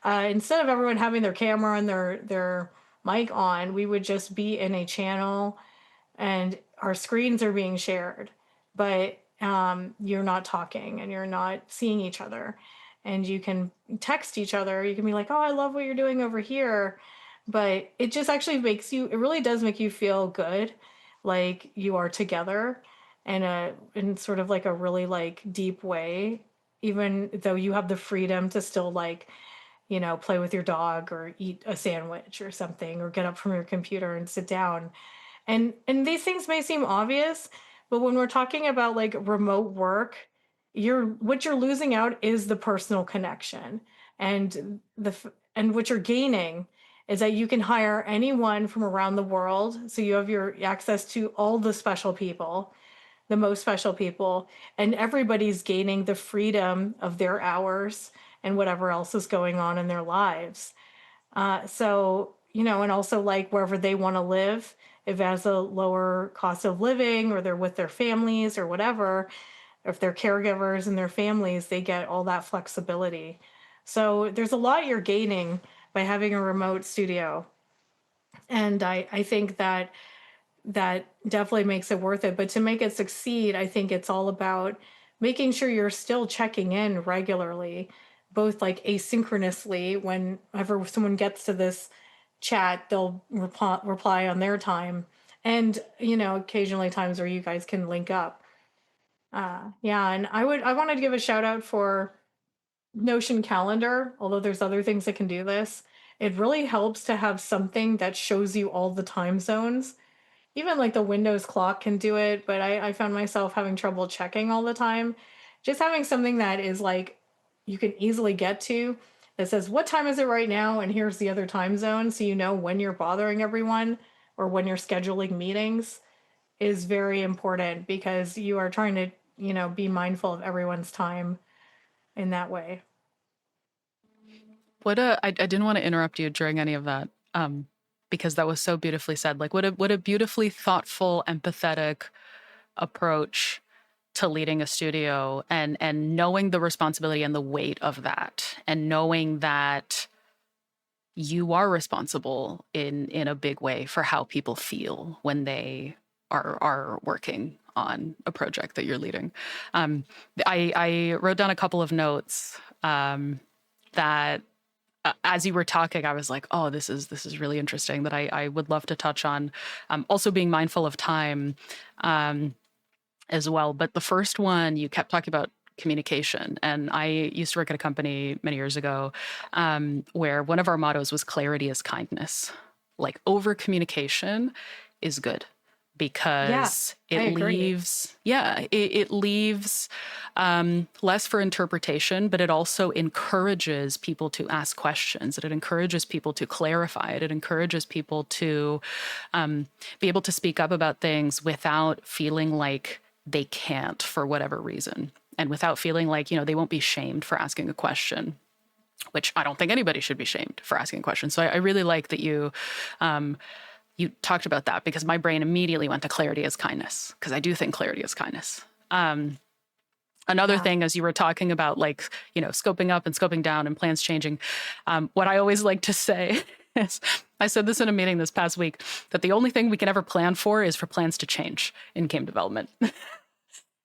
S2: instead of everyone having their camera and their mic on, we would just be in a channel and our screens are being shared, but you're not talking and you're not seeing each other. And you can text each other. You can be like, "Oh, I love what you're doing over here," but it just actually makes you. It really does make you feel good, like you are together, and in sort of like a really like deep way. Even though you have the freedom to still like play with your dog or eat a sandwich or something, or get up from your computer and sit down. And these things may seem obvious, but when we're talking about like remote work, what you're losing out is the personal connection. And what you're gaining is that you can hire anyone from around the world, so you have your access to all the special people, the most special people, and everybody's gaining the freedom of their hours and whatever else is going on in their lives. And also like wherever they want to live, if it has a lower cost of living, or they're with their families or whatever, or if they're caregivers and their families, they get all that flexibility. So there's a lot you're gaining by having a remote studio. And I think that definitely makes it worth it. But to make it succeed, I think it's all about making sure you're still checking in regularly, both like asynchronously. Whenever someone gets to this chat, they'll reply on their time. And, occasionally times where you guys can link up. Yeah. And I wanted to give a shout out for Notion Calendar, although there's other things that can do this. It really helps to have something that shows you all the time zones. Even like the Windows clock can do it, but I found myself having trouble checking all the time. Just having something that is like you can easily get to, that says, what time is it right now? And here's the other time zone. So you know when you're bothering everyone or when you're scheduling meetings, is very important, because you are trying to, be mindful of everyone's time in that way.
S1: I didn't want to interrupt you during any of that, because that was so beautifully said. Like, what a beautifully thoughtful, empathetic approach to leading a studio, and knowing the responsibility and the weight of that, and knowing that you are responsible in a big way for how people feel when they are working on a project that you're leading. I wrote down a couple of notes, that as you were talking, I was like, oh, this is really interesting, that I would love to touch on. Also being mindful of time, as well. But the first one, you kept talking about communication. And I used to work at a company many years ago, where one of our mottos was clarity is kindness. Like, over communication is good,
S2: Yeah,
S1: because
S2: I agree.
S1: it leaves less for interpretation, but it also encourages people to ask questions. It encourages people to clarify it. It encourages people to be able to speak up about things without feeling like they can't for whatever reason, and without feeling like, they won't be shamed for asking a question, which I don't think anybody should be shamed for asking a question. So I really like that you talked about that, because my brain immediately went to clarity as kindness, because I do think clarity is kindness. Another
S2: Yeah.
S1: thing, as you were talking about, like, scoping up and scoping down and plans changing, what I always like to say is, I said this in a meeting this past week, that the only thing we can ever plan for is for plans to change in game development.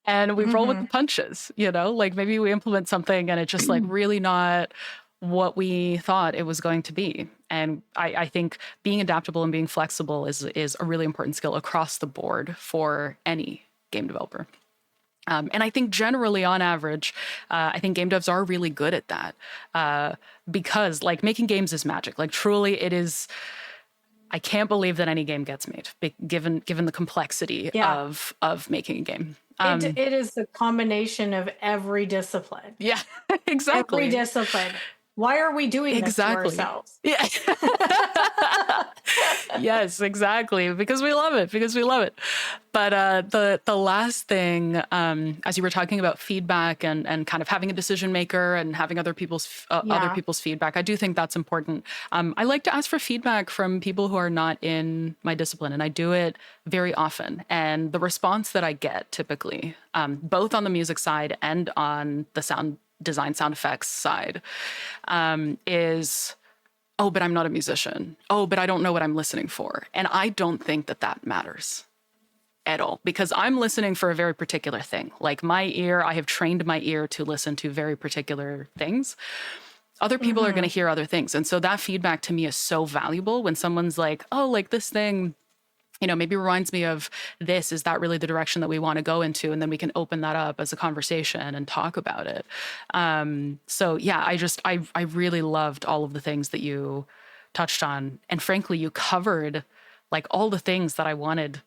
S1: and we roll with the
S2: Mhm.
S1: punches, you know? Like maybe we implement something and it's just like really not what we thought it was going to be. And I think being adaptable and being flexible is a really important skill across the board for any game developer. And I think generally, on average, I think game devs are really good at that because, like, making games is magic. Like, truly, it is. I can't believe that any game gets made, given the complexity
S2: Yeah.
S1: of making a game.
S2: It is the combination of every discipline.
S1: Yeah,
S2: Every
S1: exactly.
S2: discipline. Why are we doing this to
S1: Exactly.
S2: ourselves?
S1: Yeah. Yes, exactly. Because we love it. Because we love it. But the last thing, as you were talking about feedback and kind of having a decision maker and having other
S2: Yeah.
S1: people's feedback, I do think that's important. I like to ask for feedback from people who are not in my discipline, and I do it very often. And the response that I get typically, both on the music side and on the sound design, sound effects side, is, oh, but I'm not a musician. Oh, but I don't know what I'm listening for. And I don't think that that matters at all because I'm listening for a very particular thing. Like my ear, I have trained my ear to listen to very particular things. Other people are going to
S2: Mhm.
S1: hear other things. And so that feedback to me is so valuable when someone's like, oh, like this thing, maybe reminds me of this. Is that really the direction that we want to go into? And then we can open that up as a conversation and talk about it. So yeah, I really loved all of the things that you touched on. And frankly, you covered like all the things that I wanted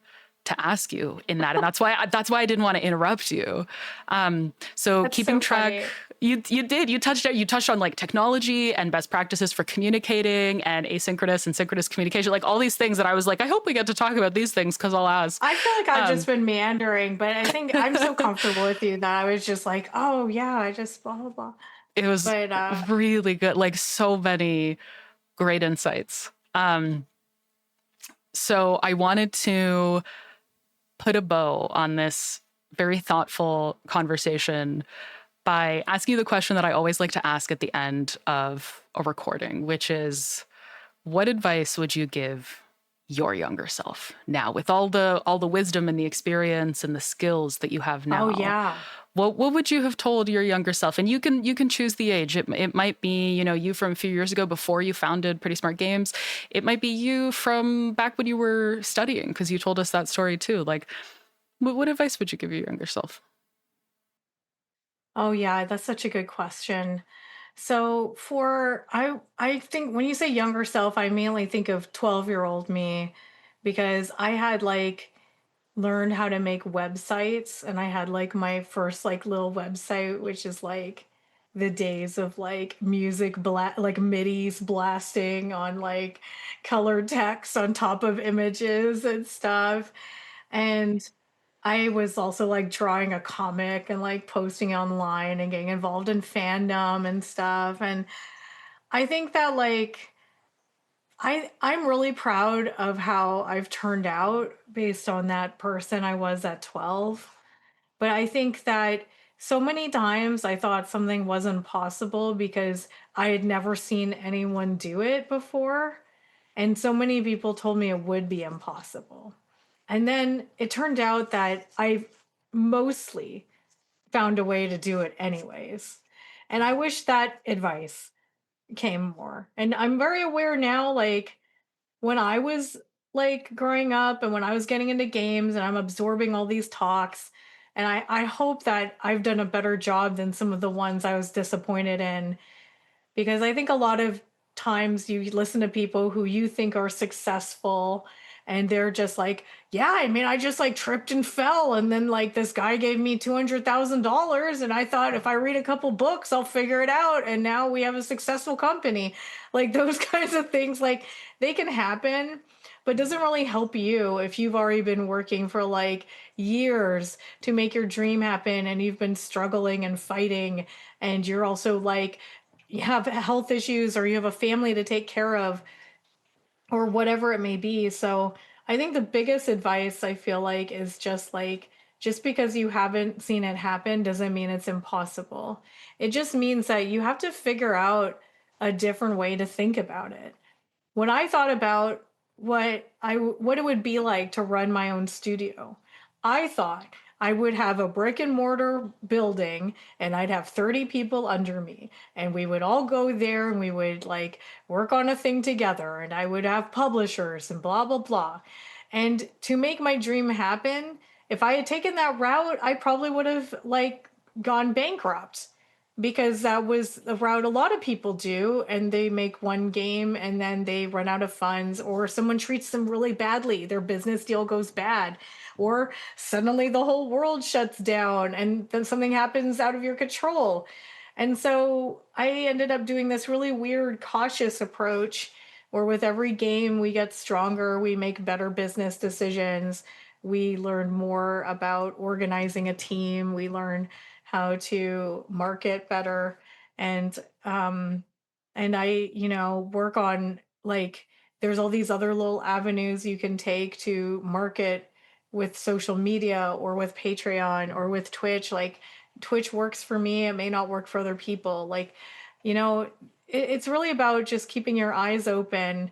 S1: to ask you in that. And that's why I didn't want to interrupt you. So
S2: That's
S1: keeping
S2: so
S1: track,
S2: funny.
S1: you touched on like technology and best practices for communicating and asynchronous and synchronous communication, like all these things that I was like, I hope we get to talk about these things because I'll ask.
S2: I feel like I've just
S1: Um,
S2: been meandering, but I think I'm so comfortable with you that I was just like, "Oh, yeah, I just blah, blah, blah."
S1: it was
S2: But,
S1: really good, like so many great insights. So I wanted to put a bow on this very thoughtful conversation by asking you the question that I always like to ask at the end of a recording, which is, what advice would you give your younger self now with all the wisdom and the experience and the skills that you have
S2: oh,
S1: now?
S2: yeah.
S1: What would you have told your younger self? And you can choose the age. It might be, you from a few years ago before you founded Pretty Smart Games. It might be you from back when you were studying, because you told us that story too. Like, what advice would you give your younger self?
S2: Oh, yeah, that's such a good question. So I think when you say younger self, I mainly think of 12-year-old me because I had, like, learned how to make websites, and I had like my first like little website, which is like the days of like like midis blasting on like colored text on top of images and stuff. And I was also like drawing a comic and like posting online and getting involved in fandom and stuff. And I think that like I'm really proud of how I've turned out based on that person I was at 12. But I think that so many times I thought something wasn't possible because I had never seen anyone do it before. And so many people told me it would be impossible. And then it turned out that I mostly found a way to do it anyways. And I wish that advice came more. And I'm very aware now, like, when I was like growing up and when I was getting into games and I'm absorbing all these talks, and I hope that I've done a better job than some of the ones I was disappointed in because I think a lot of times you listen to people who you think are successful and they're just like, yeah, I mean, I just like tripped and fell. And then like this guy gave me $200,000. And I thought if I read a couple books, I'll figure it out. And now we have a successful company. Like those kinds of things, like they can happen, but doesn't really help you if you've already been working for like years to make your dream happen and you've been struggling and fighting and you're also like you have health issues or you have a family to take care of or whatever it may be. So I think the biggest advice I feel is just like, just because you haven't seen it happen doesn't mean it's impossible. It just means that you have to figure out a different way to think about it. When I thought about what it would be like to run my own studio, I thought I would have a brick and mortar building and I'd have 30 people under me. And we would all go there and we would like work on a thing together. And I would have publishers and blah, blah, blah. And to make my dream happen, if I had taken that route, I probably would have like gone bankrupt because that was the route a lot of people do, and they make one game and then they run out of funds, or someone treats them really badly, their business deal goes bad, or suddenly the whole world shuts down and then something happens out of your control. And so I ended up doing this really weird cautious approach where with every game we get stronger, we make better business decisions, we learn more about organizing a team, we learn how to market better, and and I, work on like there's all these other little avenues you can take to market with social media or with Patreon or with Twitch. Like Twitch works for me, it may not work for other people. Like, you know, it's really about just keeping your eyes open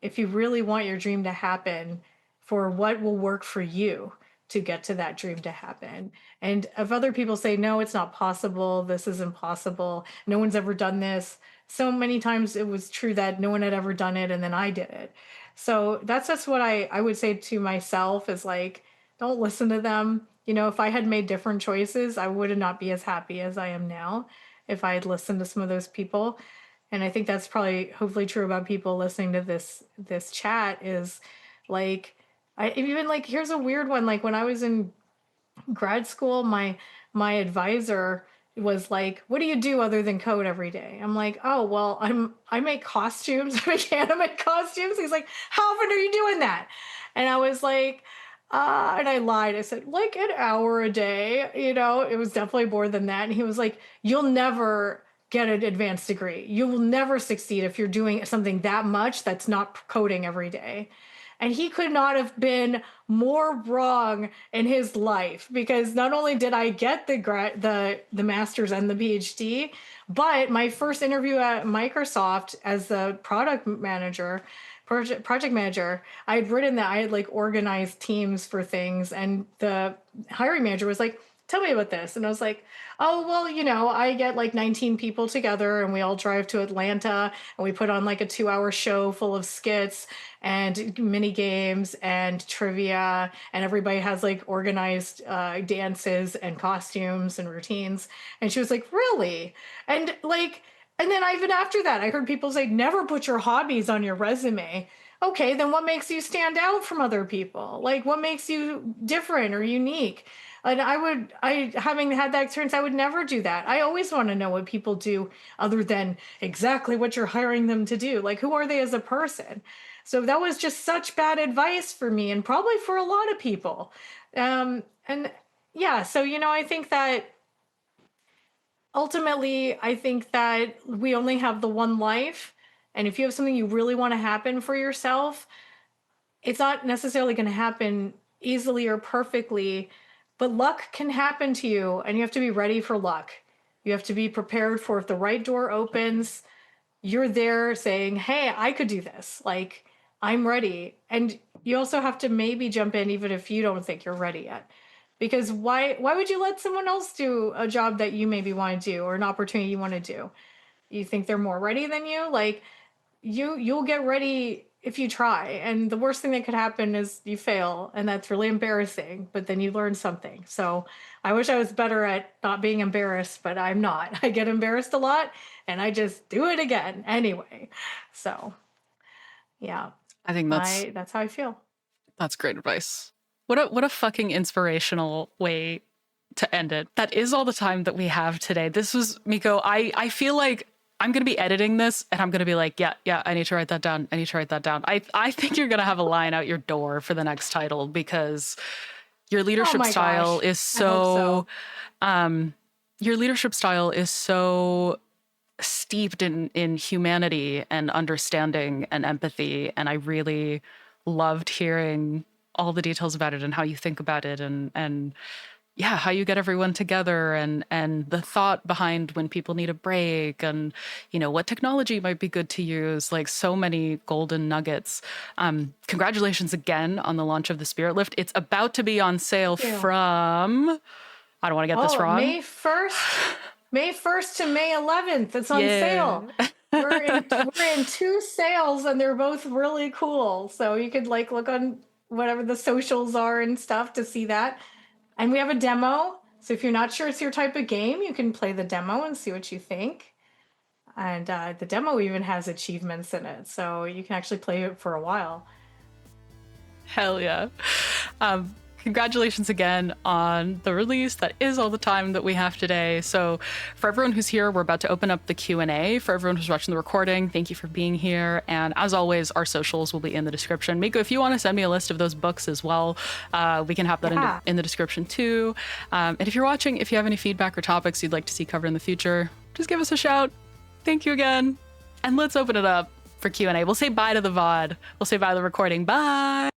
S2: if you really want your dream to happen, for what will work for you to get to that dream to happen. And if other people say, no, it's not possible, this is impossible, no one's ever done this, so many times it was true that no one had ever done it and then I did it. So that's just what I would say to myself is like, don't listen to them. If I had made different choices, I would not be as happy as I am now if I had listened to some of those people. And I think that's probably hopefully true about people listening to this chat is like, I even like, here's a weird one. Like when I was in grad school, my advisor was like, what do you do other than code every day? I'm like, oh well, I make costumes. I make anime costumes. He's like, how often are you doing that? And I was like, and I lied. I said, like an hour a day. It was definitely more than that. And he was like, you'll never get an advanced degree. You will never succeed if you're doing something that much that's not coding every day. And he could not have been more wrong in his life, because not only did I get the master's and the PhD, but my first interview at Microsoft as the project manager, I had written that I had like organized teams for things, and the hiring manager was like, tell me about this. And I was like, oh, well, I get like 19 people together and we all drive to Atlanta and we put on like a 2-hour show full of skits and mini games and trivia. And everybody has like organized dances and costumes and routines. And she was like, really? And like, and then even after that, I heard people say, never put your hobbies on your resume. Okay, then what makes you stand out from other people? Like, what makes you different or unique? And having had that experience, I would never do that. I always want to know what people do other than exactly what you're hiring them to do. Like, who are they as a person? So that was just such bad advice for me, and probably for a lot of people. And yeah, so, I think that ultimately, I think that we only have the one life. And if you have something you really want to happen for yourself, it's not necessarily going to happen easily or perfectly, but luck can happen to you, and you have to be ready for luck. You have to be prepared for, if the right door opens, you're there saying, hey, I could do this. Like, I'm ready. And you also have to maybe jump in even if you don't think you're ready yet. Because why would you let someone else do a job that you maybe want to do, or an opportunity you want to do? You think they're more ready than you? Like, you'll get ready if you try, and the worst thing that could happen is you fail, and that's really embarrassing, but then you learn something. So I wish I was better at not being embarrassed, but I'm not. I get embarrassed a lot and I just do it again anyway. So yeah,
S1: I think
S2: that's how I feel.
S1: that's great advice. What a fucking inspirational way to end it. That is all the time that we have today. This was Miko. I feel like I'm going to be editing this and I'm going to be like, yeah, I need to write that down. I need to write that down. I think you're going to have a line out your door for the next title, because your leadership style is so, your leadership style is so steeped in humanity and understanding and empathy. And I really loved hearing all the details about it and how you think about it, and yeah, how you get everyone together, and the thought behind when people need a break, and what technology might be good to use. Like, so many golden nuggets. Congratulations again on the launch of the Spirit Lift. It's about to be on sale
S2: Thank you.
S1: from, I don't want to get this
S2: Oh,
S1: wrong.
S2: May 1st to May 11th. It's on sale.
S1: Yeah.
S2: We're in two sales and they're both really cool. So you could like look on whatever the socials are and stuff to see that. And we have a demo. So if you're not sure it's your type of game, you can play the demo and see what you think. And the demo even has achievements in it. So you can actually play it for a while.
S1: Hell yeah. Congratulations again on the release. That is all the time that we have today. So for everyone who's here, we're about to open up the Q&A. For everyone who's watching the recording, thank you for being here. And as always, our socials will be in the description. Miko, if you want to send me a list of those books as well, we can have that in the description too. And if you're watching, if you have any feedback or topics you'd like to see covered in the future, just give us a shout. Thank you again. And let's open it up for Q&A. We'll say bye to the VOD. We'll say bye to the recording. Bye.